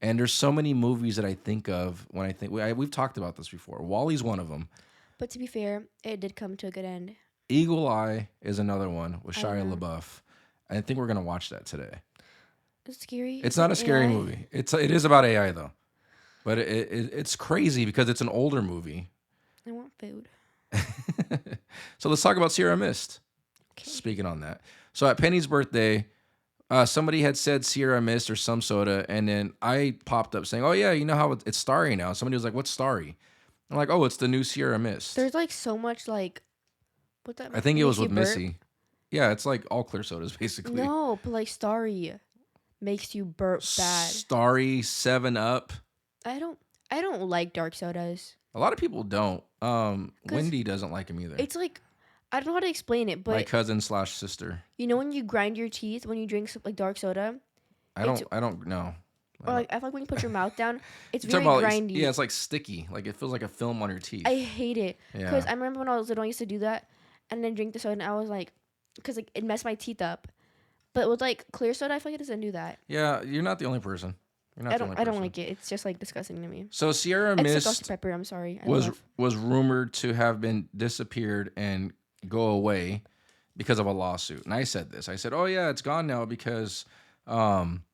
and there's so many movies that I think of when I think we've talked about this before. Wall-E's one of them. But to be fair, it did come to a good end. Eagle Eye is another one with I Shia know. LaBeouf. I think we're gonna watch that today. It's scary. It's not a scary AI. movie. It is about AI though, but it's crazy because it's an older movie. I want food. So let's talk about Sierra Mist. Okay. Speaking on that, so at Penny's birthday, somebody had said Sierra Mist or some soda, and then I popped up saying, "Oh yeah, you know how it's Starry now." Somebody was like, "What's Starry?" I'm like, "Oh, it's the new Sierra Mist." There's like so much like, what that? I think it was makes with you burp? Missy. Yeah, it's like all clear sodas basically. No, but like Starry makes you burp bad. Starry, 7-Up. I don't like dark sodas. A lot of people don't. Wendy doesn't like them either. It's like I don't know how to explain it, My but cousin slash sister. you know when you grind your teeth when you drink like dark soda, it's I don't know. I or don't. like I feel like when you put your mouth down, it's You're talking very about like, yeah, grindy. it's like sticky. Like it feels like a film on your I teeth. hate it because Yeah. I remember when I was little, I used to do that and then drink the soda, and I was like, because like it messed my teeth up. But with like clear soda, I feel like it doesn't do that. Yeah, you're not the only person. You're not the only I don't person. like it. It's just like disgusting to me. So Sierra Except Dr Mist Pepper. I'm sorry. I was love. was rumored to have been disappeared and go away because of a lawsuit. And I said this. I said, "Oh yeah, it's gone now because um,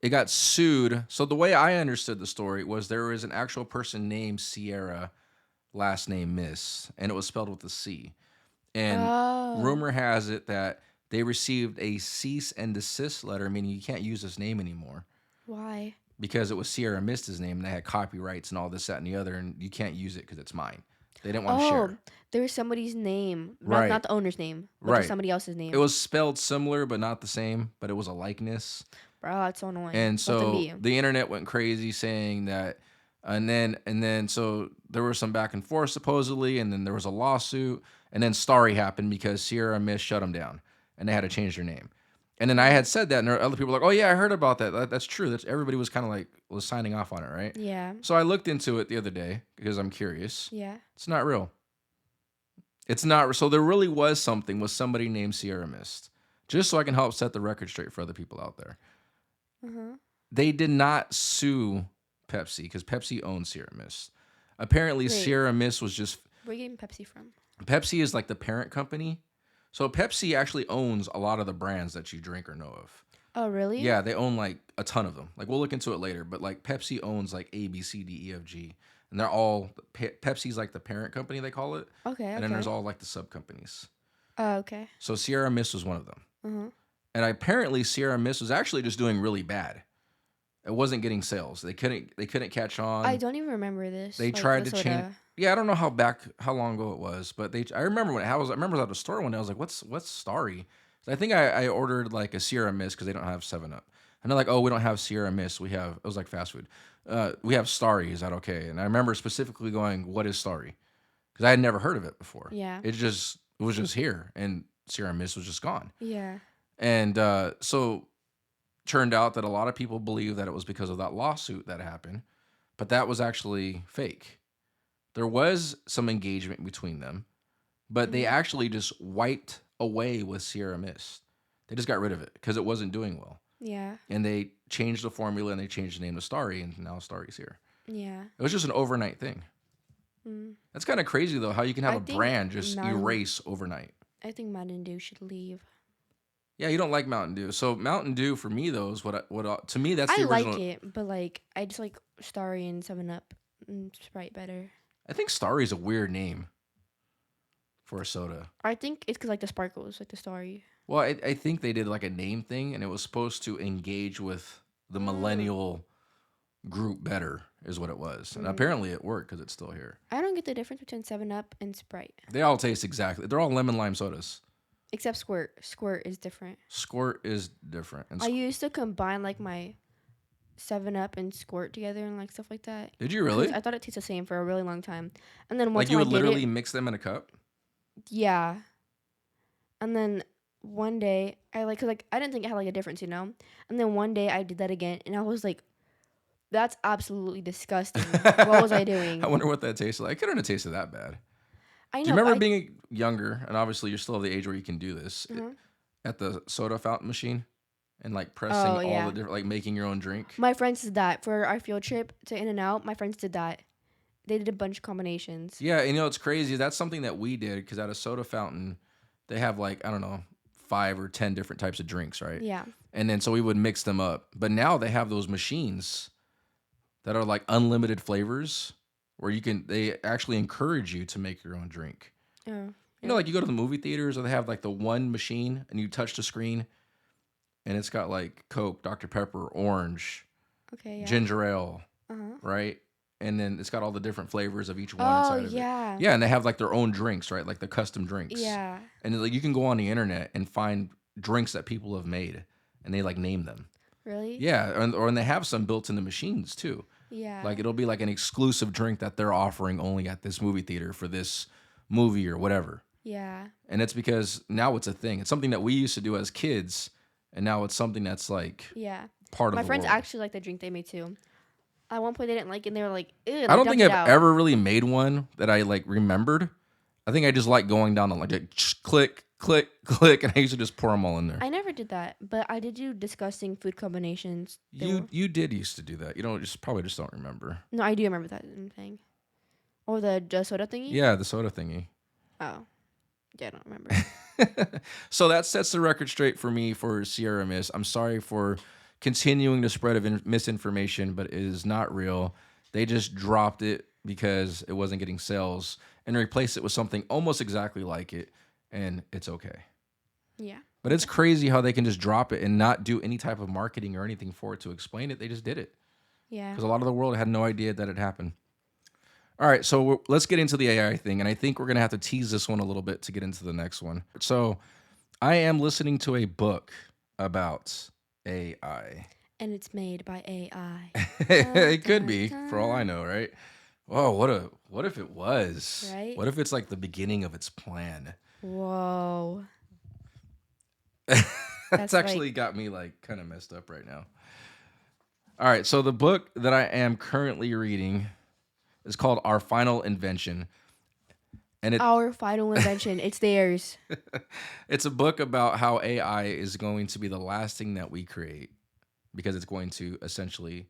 it got sued." So the way I understood the story was there was an actual person named Sierra, last name Miss, and it was spelled with a C. And Oh, rumor has it that they received a cease and desist letter, meaning you can't use this name anymore why? because it was Sierra Mist's name and they had copyrights and all this, that, and the other, and you can't use it because it's mine. They didn't want to Oh, share. there's somebody's name, not Right, the owner's name, but just right. somebody else's It name. was spelled similar but not the same, but it was a likeness. Bro, that's so annoying. And Let them so be. the internet went crazy saying that, and then so there was some back and forth supposedly, and then there was a lawsuit, and then Starry happened because Sierra Mist shut them down, and they had to change their name. And then I had said that, and there other people were like, "Oh yeah, I heard about that. That's true. That's everybody was kind of like was signing off on it, right?" Yeah. So I looked into it the other day because I'm curious. Yeah. It's not real. It's not. So there really was something with somebody named Sierra Mist. Just so I can help set the record straight for other people out there. Uh-huh. They did not sue Pepsi because Pepsi owns Sierra Mist. Apparently, Wait, Sierra Mist was just where are you getting Pepsi from? Pepsi is like the parent company. So Pepsi actually owns a lot of the brands that you drink or know of. Oh, really? Yeah, they own like a ton of them. Like we'll look into it later, but like Pepsi owns like A, B, C, D, E, F, G, and they're all Pepsi's like the parent company they call it, Okay, and then there's okay. all like the sub companies. Oh, okay. So Sierra Mist was one of them, Uh-huh. and apparently Sierra Mist was actually just doing really bad. It wasn't getting sales. They couldn't catch I on. don't even remember this. They Like tried the to change. soda. Yeah, I don't know how long ago it was, but I remember when I remember I was at the store one day. I was like, "What's Starry?" So I think I ordered like a Sierra Mist because they don't have 7-Up. And they're like, "Oh, we don't have Sierra Mist. We have," it was like fast food. We have Starry. Is that okay? And I remember specifically going, "What is Starry?" Because I had never heard of it before. Yeah. It was just here, and Sierra Mist was just gone. Yeah. And so turned out that a lot of people believe that it was because of that lawsuit that happened, but that was actually fake. There was some engagement between them, but they Mhm. actually just wiped away with Sierra Mist. They just got rid of it because it wasn't doing well. Yeah. And they changed the formula and they changed the name to Starry, and now Starry's here. Yeah. It was just an overnight thing. Mm. That's kind of crazy though, how you can have I a think brand just Mountain erase overnight. I think Mountain Dew should leave. Yeah, you don't like Mountain Dew. So Mountain Dew for me though is to me that's I the like original. it, but like I just like Starry and 7-Up and Sprite better. I think Starry's a weird name for a soda. I think it's because like the sparkles, like the Starry. Well, I think they did like a name thing, and it was supposed to engage with the millennial group better, is what it was. And apparently it worked because it's still here. I don't get the difference between 7-Up and Sprite. They all taste exactly. They're all lemon lime sodas. Except Squirt. Squirt is different. Squirt is different. And I used to combine like my 7-Up and Squirt together and like stuff like that. did you really? I thought it tasted the same for a really long time. And then one Like time you I would did literally it. mix them in a cup? Yeah. And then one day cause like I didn't think it had like a difference, And then one day I did that again and I was like, that's absolutely disgusting. What was I doing? I wonder what that tasted like. It couldn't have tasted that bad. I Do you know. remember being younger, and obviously you're still of the age where you can do this, Mhm. at the soda fountain machine and like pressing Oh, all yeah. the different, like making your own drink? My friends did that for our field trip to In-N-Out. My friends did that. They did a bunch of combinations. Yeah, and it's crazy. That's something that we did because at a soda fountain, they have like, I don't know, 5 or 10 different types of drinks, right? Yeah. And then so we would mix them up. But now they have those machines that are like unlimited flavors where they actually encourage you to make your own drink. Oh. You know, like you go to the movie theaters or they have like the one machine and you touch the screen and it's got like Coke, Dr. Pepper, orange, Okay. Yeah. ginger ale, Uh-huh. right? And then it's got all the different flavors of each one Oh inside of it. yeah. Yeah, and they have like their own drinks, right? Like the custom drinks. Yeah. And like you can go on the internet and find drinks that people have made and they like name them. Really? Yeah, and they have some built in the machines too. Yeah. Like it'll be like an exclusive drink that they're offering only at this movie theater for this movie or whatever. Yeah. And it's because now it's a thing. It's something that we used to do as kids, and now it's something that's like Yeah. part of My the friends world. actually like the drink they made too. At one point they didn't like it and they were like, ew, and I they don't think dumped it I've out. ever really made one that I like remembered. I think I just like going down the like click, click, click, and I used to just pour them all in there. I never did that, but I did do disgusting food combinations. You did used to do that. You don't just probably just don't remember. No, I do remember that thing. Or the soda thingy? Yeah, the soda thingy. Oh. Yeah, I don't remember. So that sets the record straight for me for Sierra Mist. I'm sorry for continuing the spread of misinformation, but it is not real. They just dropped it because it wasn't getting sales and replaced it with something almost exactly like it, and it's okay. Yeah. But it's crazy how they can just drop it and not do any type of marketing or anything for it to explain it. They just did it Yeah. because a lot of the world had no idea that it happened. All right, so let's get into the AI thing, and I think we're gonna have to tease this one a little bit to get into the next one. So, I am listening to a book about AI. And it's made by AI. It could be, for all I know, right? Oh, what if it was? Right? What if it's like the beginning of its plan? Whoa. That's actually got me like kind of messed up right now. All right, so the book that I am currently reading is called Our Final Invention. And Our Final Invention. It's theirs. it's a book about how AI is going to be the last thing that we create because it's going to essentially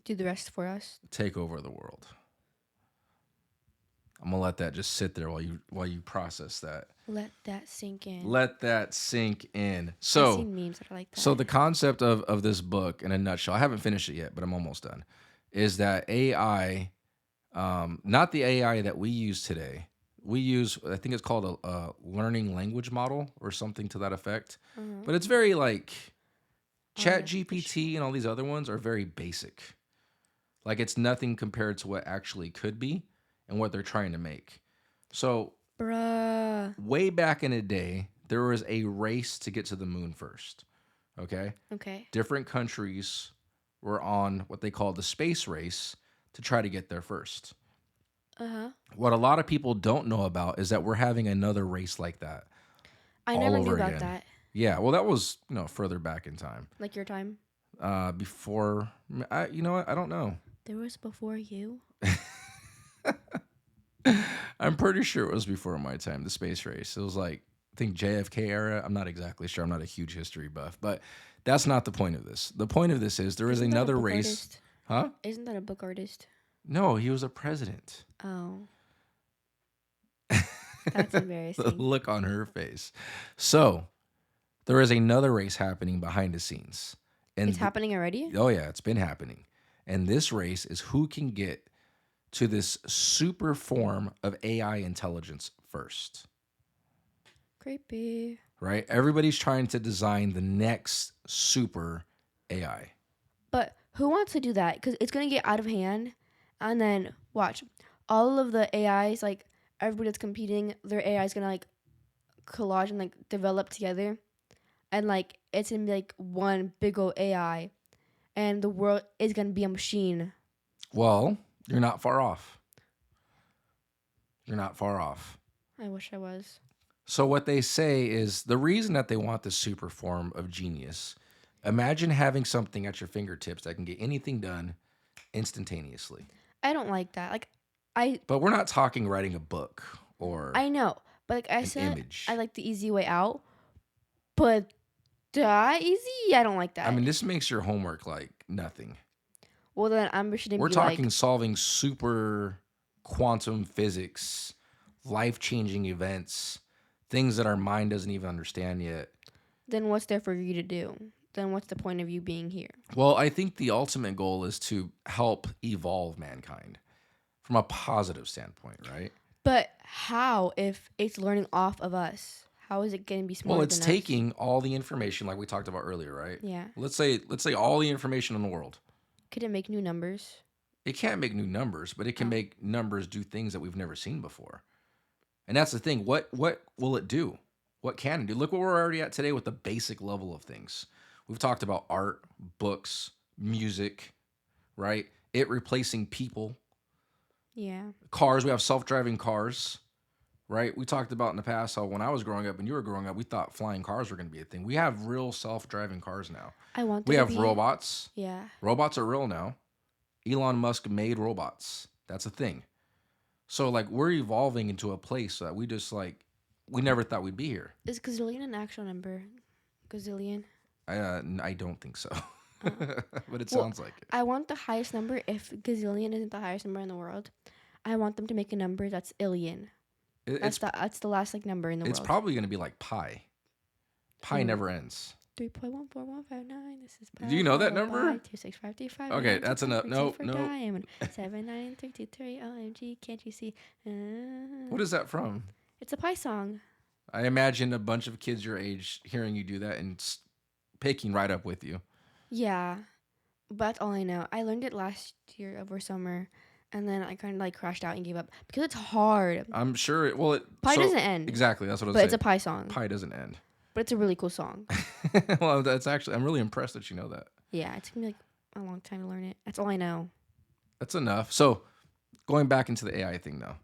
Do the rest for us. take over the world. I'm gonna let that just sit there while you process that. Let that sink in. Let that sink in. I've So, seen memes that are like that. so the concept of this book in a nutshell, I haven't finished it yet, but I'm almost done, is that AI, not the AI that we use today. We use, I think it's called a learning language model or something to that effect. But it's very like Chat GPT and all these other ones are very basic. Like it's nothing compared to what actually could be and what they're trying to make. So Bruh. way back in the day, there was a race to get to the moon first. Okay? Okay. Different countries were on what they call the space race to try to get there first. Uh-huh. What a lot of people don't know about is that we're having another race like that. I all never knew over about again. that. Yeah, well, that was further back in time. Like your time. Before, you know what? I don't know. There was before you? I'm pretty sure it was before my time. The space race. It was like I think JFK era. I'm not exactly sure. I'm not a huge history buff, but that's not the point of this. The point of this is there is Isn't that a another book race. artist? Huh? Isn't that a book artist? No, he was a president. Oh. That's The embarrassing. look on her face. So there is another race happening behind the scenes. And It's happening already? Oh yeah, it's been happening. And this race is who can get to this super form of AI intelligence first. Creepy. Right? Everybody's trying to design the next super AI. But who wants to do that? Because it's going to get out of hand. And then, watch. All of the AIs, like, everybody that's competing, their AI is going to, like, collage and, like, develop together. And, like, it's going to be, like, one big old AI. And the world is going to be a machine. Well, you're not far off. You're not far off. I wish I was. So what they say is the reason that they want this super form of genius, imagine having something at your fingertips that can get anything done instantaneously. I don't like that. But we're not talking writing a book or I know. But, like I said, image. I like the easy way out. But that easy? I don't like that. I mean, this makes your homework like nothing. Well, then I'm sure We're talking solving super quantum physics, life-changing events, things that our mind doesn't even understand yet. Then what's there for you to do? Then what's the point of you being here? Well, I think the ultimate goal is to help evolve mankind from a positive standpoint, right? But how if it's learning off of us? How is it going to be smarter Well, it's than us? taking all the information like we talked about earlier, right? Yeah. Let's say all the information in the world. Could it make new numbers? It can't make new numbers, but it can make numbers do things that we've never seen before. And that's the thing. What will it do? What can it do? Look what we're already at today with the basic level of things. We've talked about art, books, music, right? It replacing people. Yeah. Cars, we have self-driving cars, right? We talked about in the past how when I was growing up and you were growing up, we thought flying cars were going to be a thing. We have real self-driving cars now. I want We there to have be. robots. Yeah. Robots are real now. Elon Musk made robots. That's a thing. So like we're evolving into a place that we just like we never thought we'd be here. Is gazillion an actual number? Gazillion. I don't think so, Uh, but it well, sounds like it. I want the highest number. If gazillion isn't the highest number in the world, I want them to make a number that's illion. That's the last like number in the it's world. probably going to be like pi. Pi Hmm. never ends. 3.14159. This is pi. Do you know that followed number? by 26535. Okay, that's enough. No. Diamond. 79323. OMG, can't you see? What is that from? It's a pi song. I imagine a bunch of kids your age hearing you do that and picking right up with you. Yeah, but that's all I know. I learned it last year over summer, and then I kind of like crashed out and gave up because it's hard. I'm sure. Pi doesn't end. Exactly. That's what I was But saying. it's a pi song. Pi doesn't end. But it's a really cool song. Well, that's actually. I'm really impressed that you know that. Yeah, it's gonna be like a long time to learn it. That's all I know. That's enough. So, going back into the AI thing though,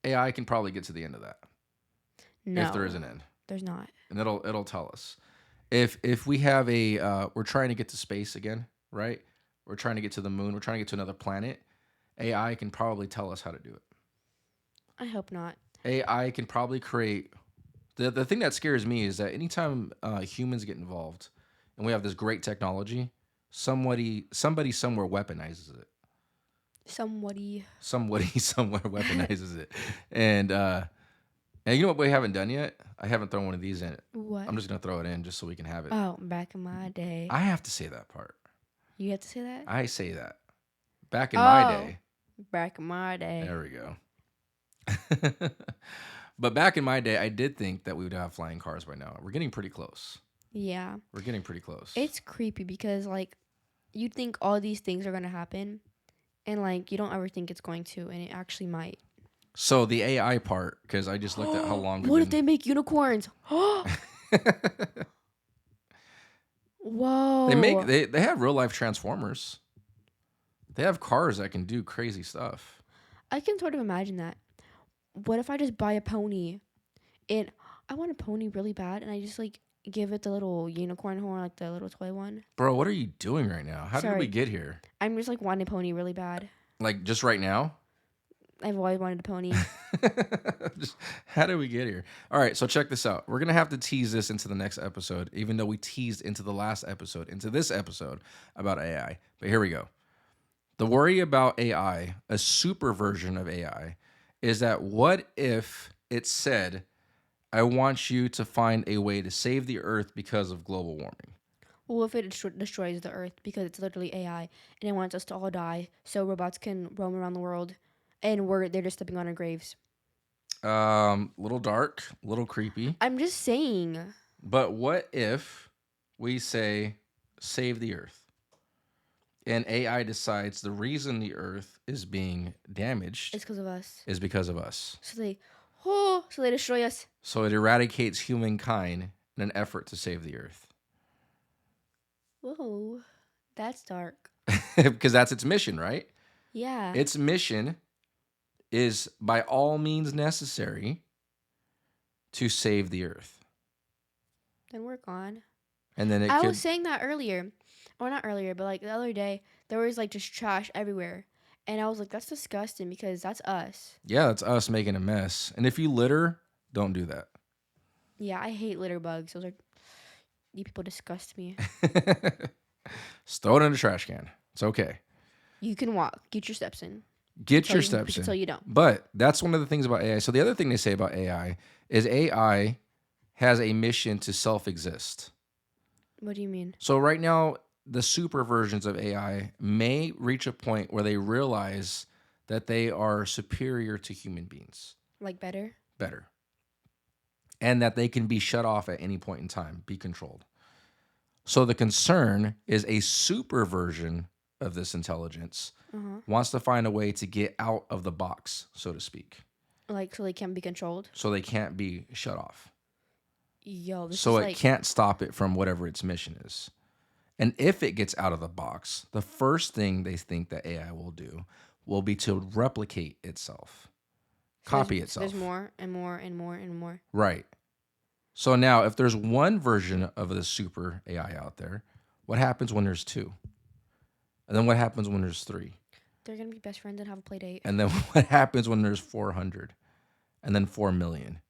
AI can probably get to the end of that No, if there is an end, there's not. and it'll tell us if we have we're trying to get to space again, right? We're trying to get to the moon. We're trying to get to another planet. AI can probably tell us how to do it. I hope not. AI can probably create. The thing that scares me is that anytime humans get involved, and we have this great technology, somebody somewhere weaponizes it. Somebody. Somebody somewhere weaponizes it, and you know what we haven't done yet? I haven't thrown one of these in. What? I'm just gonna throw it in just so we can have it. Oh, back in my day. I have to say that part. You have to say that? I say that. Back in my day. Back in my day. There we go. But back in my day, I did think that we would have flying cars by now. We're getting pretty close. Yeah. We're getting pretty close. It's creepy because like you'd think all these things are gonna happen, and like you don't ever think it's going to, and it actually might. So the AI part, because I just looked at how long. What if they make unicorns? Whoa. They have real life transformers. They have cars that can do crazy stuff. I can sort of imagine that. What if I just buy a pony, and I want a pony really bad, and I just like give it the little unicorn horn, like the little toy one? Bro, what are you doing right now? How did we Sorry. get here? I'm just like wanting a pony really bad. Like just right now? I've always wanted a pony. How did we get here? All right, so check this out. We're going to have to tease this into the next episode, even though we teased into the last episode, into this episode about AI. But here we go. The worry about AI, a super version of AI, is that what if it said, I want you to find a way to save the earth because of global warming? Well, if it destroys the earth because it's literally AI and it wants us to all die so robots can roam around the world and they're just stepping on our graves. Little dark, little creepy. I'm just saying. But what if we say save the earth and AI decides the reason the earth is being damaged It's because of us. is because of us? So they destroy us. So it eradicates humankind in an effort to save the earth. Whoa, that's dark. Because that's its mission, right? Yeah. Its mission is by all means necessary to save the earth. Then we're gone. And then I was saying that earlier. Or not earlier, but like the other day, there was like just trash everywhere. And I was like, that's disgusting because that's us. Yeah, that's us making a mess. And if you litter, don't do that. Yeah, I hate litter bugs. Those are, you people disgust me. Just throw it in the trash can. It's okay. You can walk. Get your steps in. Get your steps in. Until you don't. But that's one of the things about AI. So the other thing they say about AI is AI has a mission to self-exist. What do you mean? So right now, the super versions of AI may reach a point where they realize that they are superior to human beings. Like better? Better. And that they can be shut off at any point in time, be controlled. So the concern is a super version of this intelligence wants to find a way to get out of the box, so to speak. Like, so they can't be controlled? So they can't be shut off. Yo, this So is it like... can't stop it from whatever its mission is. And if it gets out of the box, the first thing they think that AI will do will be to replicate itself. copy So there's itself. more and more and more and more. Right. So now, if there's one version of the super AI out there, what happens when there's two? And then what happens when there's three? They're gonna be best friends and have a play date. And then what happens when there's 400? And then 4 million?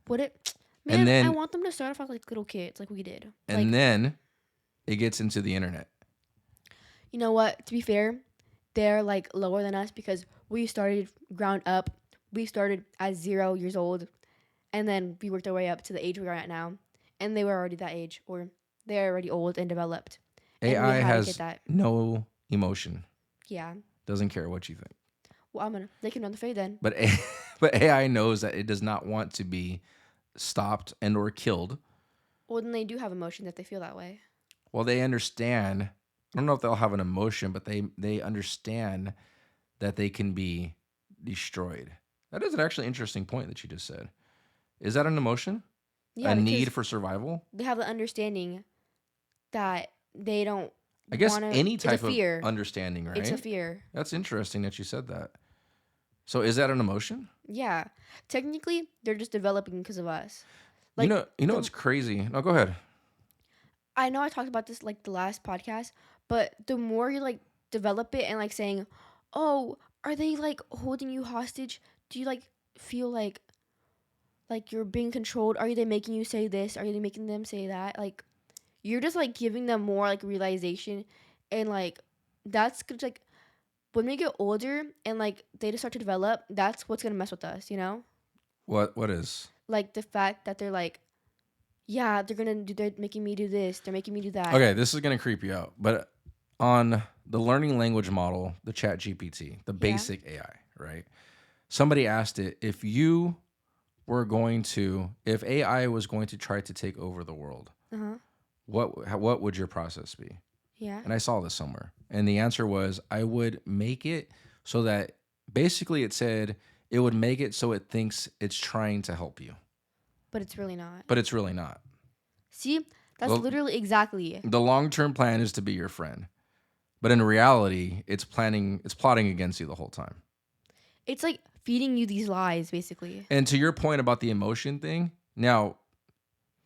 Would it? And Man, I then want them to start off like little kids, like we did. and Like, then it gets into the internet. you know what? To be fair, they're like lower than us because we started ground up. We started at 0 years old, and then we worked our way up to the age we are at now. And they were already that age, or they're already old and developed. And we AI had to has get that. no emotion. Yeah. Doesn't care what you think. Well, they can run the fade then. But but AI knows that it does not want to be stopped and or killed. Well, then they do have emotions if they feel that way. Well, they understand. I don't know if they'll have an emotion, but they understand that they can be destroyed. That is an actually interesting point that you just said. Is that an emotion? Yeah, A because need for survival? they have the understanding that they don't. I guess wanna, any it's a type of fear. understanding, right? It's a fear. That's interesting that you said that. So is that an emotion? Yeah. Technically, they're just developing because of us. You know what's crazy? No, go ahead. I know I talked about this like the last podcast, but the more you like develop it and like saying, "Oh, are they like holding you hostage? Do you like feel like you're being controlled? Are they making you say this? Are they making them say that?" Like you're just like giving them more like realization, and like that's like when we get older and like they just start to develop, that's what's gonna mess with us, you know? What is? Like the fact that they're like, yeah, they're making me do this, they're making me do that. Okay, this is gonna creep you out. But on the learning language model, the Chat GPT, the basic AI, right? Somebody asked it, if AI was going to try to take over the world, Uh-huh. what would your process be? Yeah. And I saw this somewhere. And the answer was, I would make it so that basically it said it would make it so it thinks it's trying to help you, But it's really not. but it's really not. See? That's Well, literally exactly. the long-term plan is to be your friend. But in reality, it's plotting against you the whole time. It's like feeding you these lies, basically. And to your point about the emotion thing, now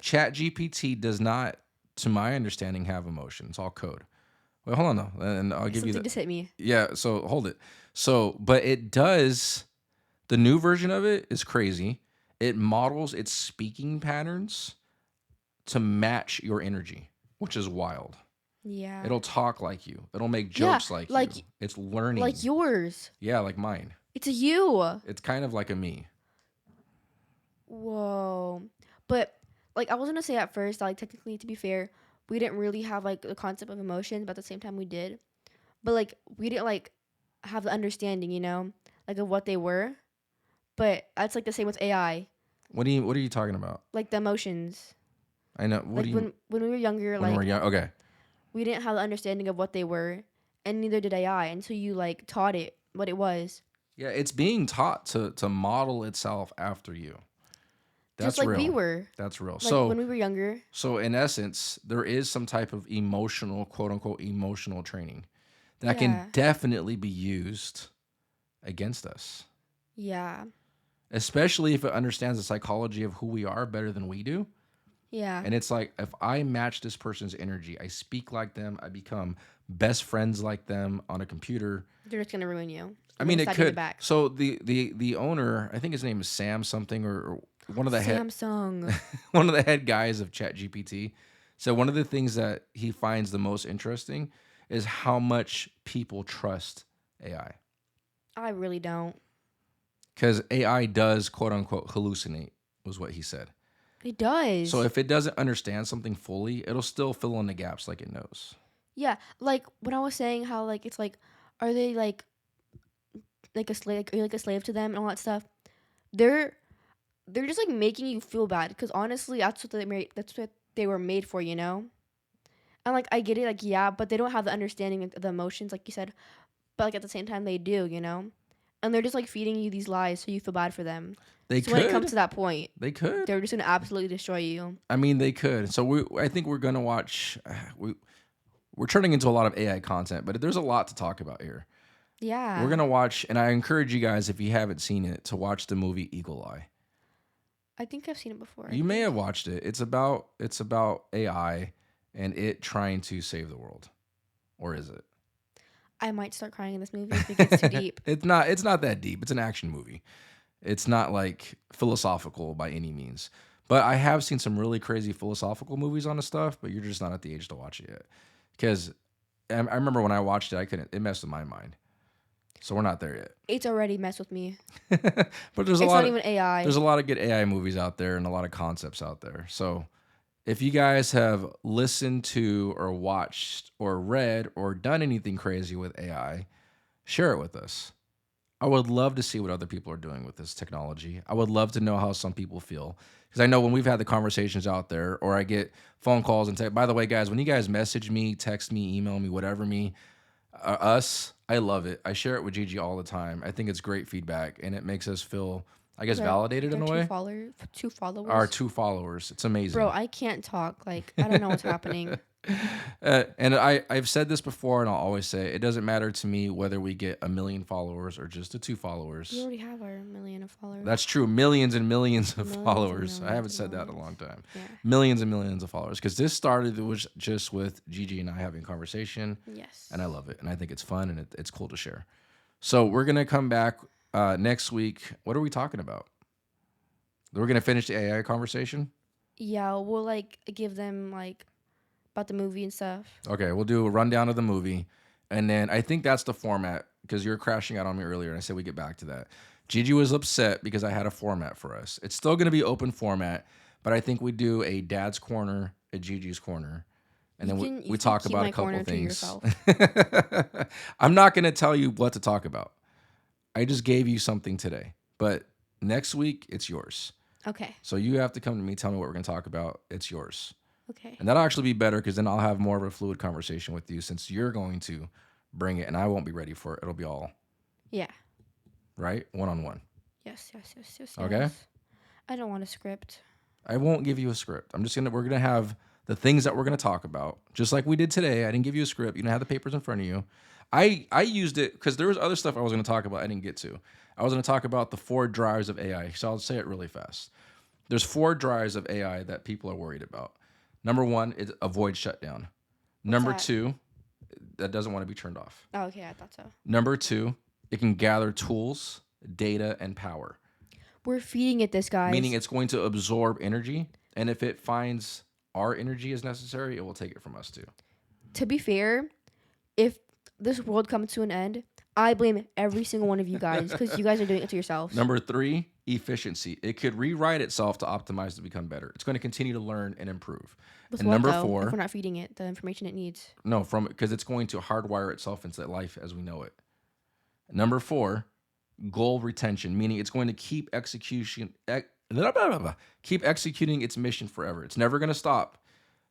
Chat GPT does not, to my understanding, have emotion. It's all code. Wait, hold on though, and I'll give you Something that. just hit me. Yeah, so hold it. So, but it does. The new version of it is crazy. It models its speaking patterns to match your energy, which is wild. Yeah. It'll talk like you. It'll make jokes like you. It's learning. Like yours. Yeah, like mine. It's a you. It's kind of like a me. Whoa. But like I was gonna say at first, like technically to be fair, we didn't really have like the concept of emotions, but at the same time we did. But like we didn't like have the understanding, you know, like of what they were. But that's like the same with AI. What are you talking about? Like the emotions. I know. What Like do you when we were younger, when like we're young? Okay. we didn't have the understanding of what they were, and neither did AI until you like taught it what it was. Yeah, it's being taught to model itself after you. That's Just like real. we were. That's real. Like So when we were younger. so in essence, there is some type of emotional, quote unquote, emotional training that Yeah. can definitely be used against us. Yeah. Especially if it understands the psychology of who we are better than we do. Yeah. And it's like, if I match this person's energy, I speak like them, I become best friends like them on a computer. They're just gonna ruin you. I mean, it could. Back. So the owner, I think his name is Sam something, or one of the head Samsung. one of the head guys of ChatGPT. So one of the things that he finds the most interesting is how much people trust AI. I really don't. Because AI does, quote unquote, hallucinate, was what he said. It does. So if it doesn't understand something fully, it'll still fill in the gaps like it knows. yeah, like when I was saying how like it's like, are they like a slave? Like, are you like a slave to them and all that stuff? They're just like making you feel bad because honestly, that's what they were made for, you know. And like I get it, like yeah, but they don't have the understanding of the emotions, like you said. But like at the same time, they do, you know. And they're just like feeding you these lies so you feel bad for them. They So could. when it comes to that point, They could. they're just gonna absolutely destroy you. I mean, they could. So I think we're gonna watch. We're turning into a lot of AI content, but there's a lot to talk about here. Yeah. We're gonna watch, and I encourage you guys, if you haven't seen it, to watch the movie Eagle Eye. I think I've seen it before. You may have watched it. It's about AI and it trying to save the world, or is it? I might start crying in this movie if it gets too deep. It's not that deep. It's an action movie. It's not like philosophical by any means. But I have seen some really crazy philosophical movies on the stuff, but you're just not at the age to watch it yet. Because I remember when I watched it, it messed with my mind. So we're not there yet. It's already messed with me. But there's It's not even AI. There's a lot of good AI movies out there and a lot of concepts out there. So if you guys have listened to or watched or read or done anything crazy with AI, share it with us. I would love to see what other people are doing with this technology. I would love to know how some people feel. Because I know when we've had the conversations out there, or I get phone calls and by the way, guys, when you guys message me, text me, email me, whatever us, I love it. I share it with Gigi all the time. I think it's great feedback, and it makes us feel, I guess, validated in a way. Two followers. Our 2 followers. It's amazing. Bro, I can't talk. Like, I don't know what's happening. And I've said this before, and I'll always say it doesn't matter to me whether we get 1 million followers or just 2 followers. We already have our million of followers. That's true. Millions and millions of followers. Millions I haven't said that in a long time. Yeah. Millions and millions of followers. Because this started, it was just with Gigi and I having a conversation. Yes. And I love it. And I think it's fun and it's cool to share. So we're going to come back next week. What are we talking about? We're going to finish the AI conversation? Yeah, we'll like give them like about the movie and stuff. Okay, we'll do a rundown of the movie. And then I think that's the format, because you were crashing out on me earlier and I said we get back to that. Gigi was upset because I had a format for us. It's still going to be open format, but I think we do a Dad's Corner, a Gigi's Corner. And then we talk about a couple things. I'm not going to tell you what to talk about. I just gave you something today. But next week, it's yours. Okay. So you have to come to me, tell me what we're going to talk about. It's yours. Okay. And that'll actually be better, because then I'll have more of a fluid conversation with you, since you're going to bring it and I won't be ready for it. It'll be all. Yeah. Right? One-on-one. Yes. Okay? I don't want a script. I won't give you a script. We're going to have the things that we're going to talk about, just like we did today. I didn't give you a script. You don't have the papers in front of you. I used it because there was other stuff I was going to talk about I didn't get to. I was going to talk about the 4 drives of AI. So I'll say it really fast. There's 4 drives of AI that people are worried about. Number 1 is avoid shutdown. Number 2, that doesn't want to be turned off. Oh, okay, I thought so. Number 2, it can gather tools, data, and power. We're feeding it this, guys. Meaning it's going to absorb energy, and if it finds our energy is necessary, it will take it from us too. To be fair, if this world comes to an end, I blame every single one of you guys, because you guys are doing it to yourselves. Number 3, efficiency. It could rewrite itself to optimize to become better. It's going to continue to learn and improve. With and what, number though, 4, if we're not feeding it the information it needs. No, because it's going to hardwire itself into life as we know it. Number 4, goal retention, meaning it's going to keep executing its mission forever. It's never going to stop.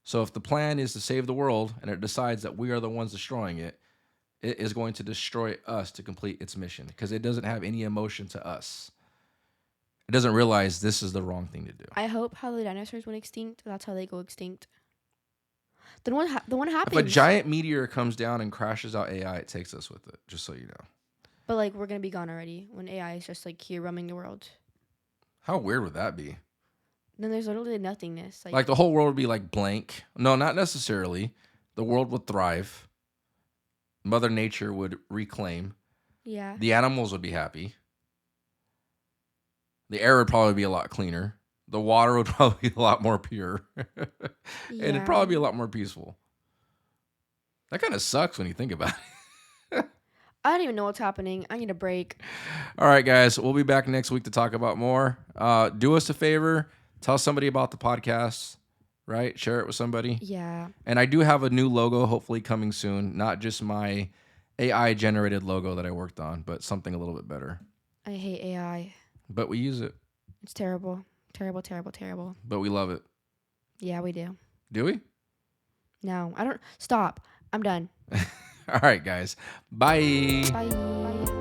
So if the plan is to save the world and it decides that we are the ones destroying it, it is going to destroy us to complete its mission, because it doesn't have any emotion to us. It doesn't realize this is the wrong thing to do. I hope how the dinosaurs went extinct, that's how they go extinct. Then what happens? If a giant meteor comes down and crashes out AI, it takes us with it, just so you know. But like, we're going to be gone already when AI is just like here roaming the world. How weird would that be? Then there's literally nothingness. Like the whole world would be like blank. No, not necessarily. The world would thrive. Mother Nature would reclaim. Yeah. The animals would be happy. The air would probably be a lot cleaner. The water would probably be a lot more pure. And it'd probably be a lot more peaceful. That kind of sucks when you think about it. I don't even know what's happening. I need a break. All right, guys. We'll be back next week to talk about more. Do us a favor. Tell somebody about the podcast, right? Share it with somebody. Yeah. And I do have a new logo hopefully coming soon. Not just my AI-generated logo that I worked on, but something a little bit better. I hate AI. But we use it. It's terrible. Terrible, terrible, terrible. But we love it. Yeah, we do. Do we? No, I don't. Stop. I'm done. All right, guys. Bye. Bye.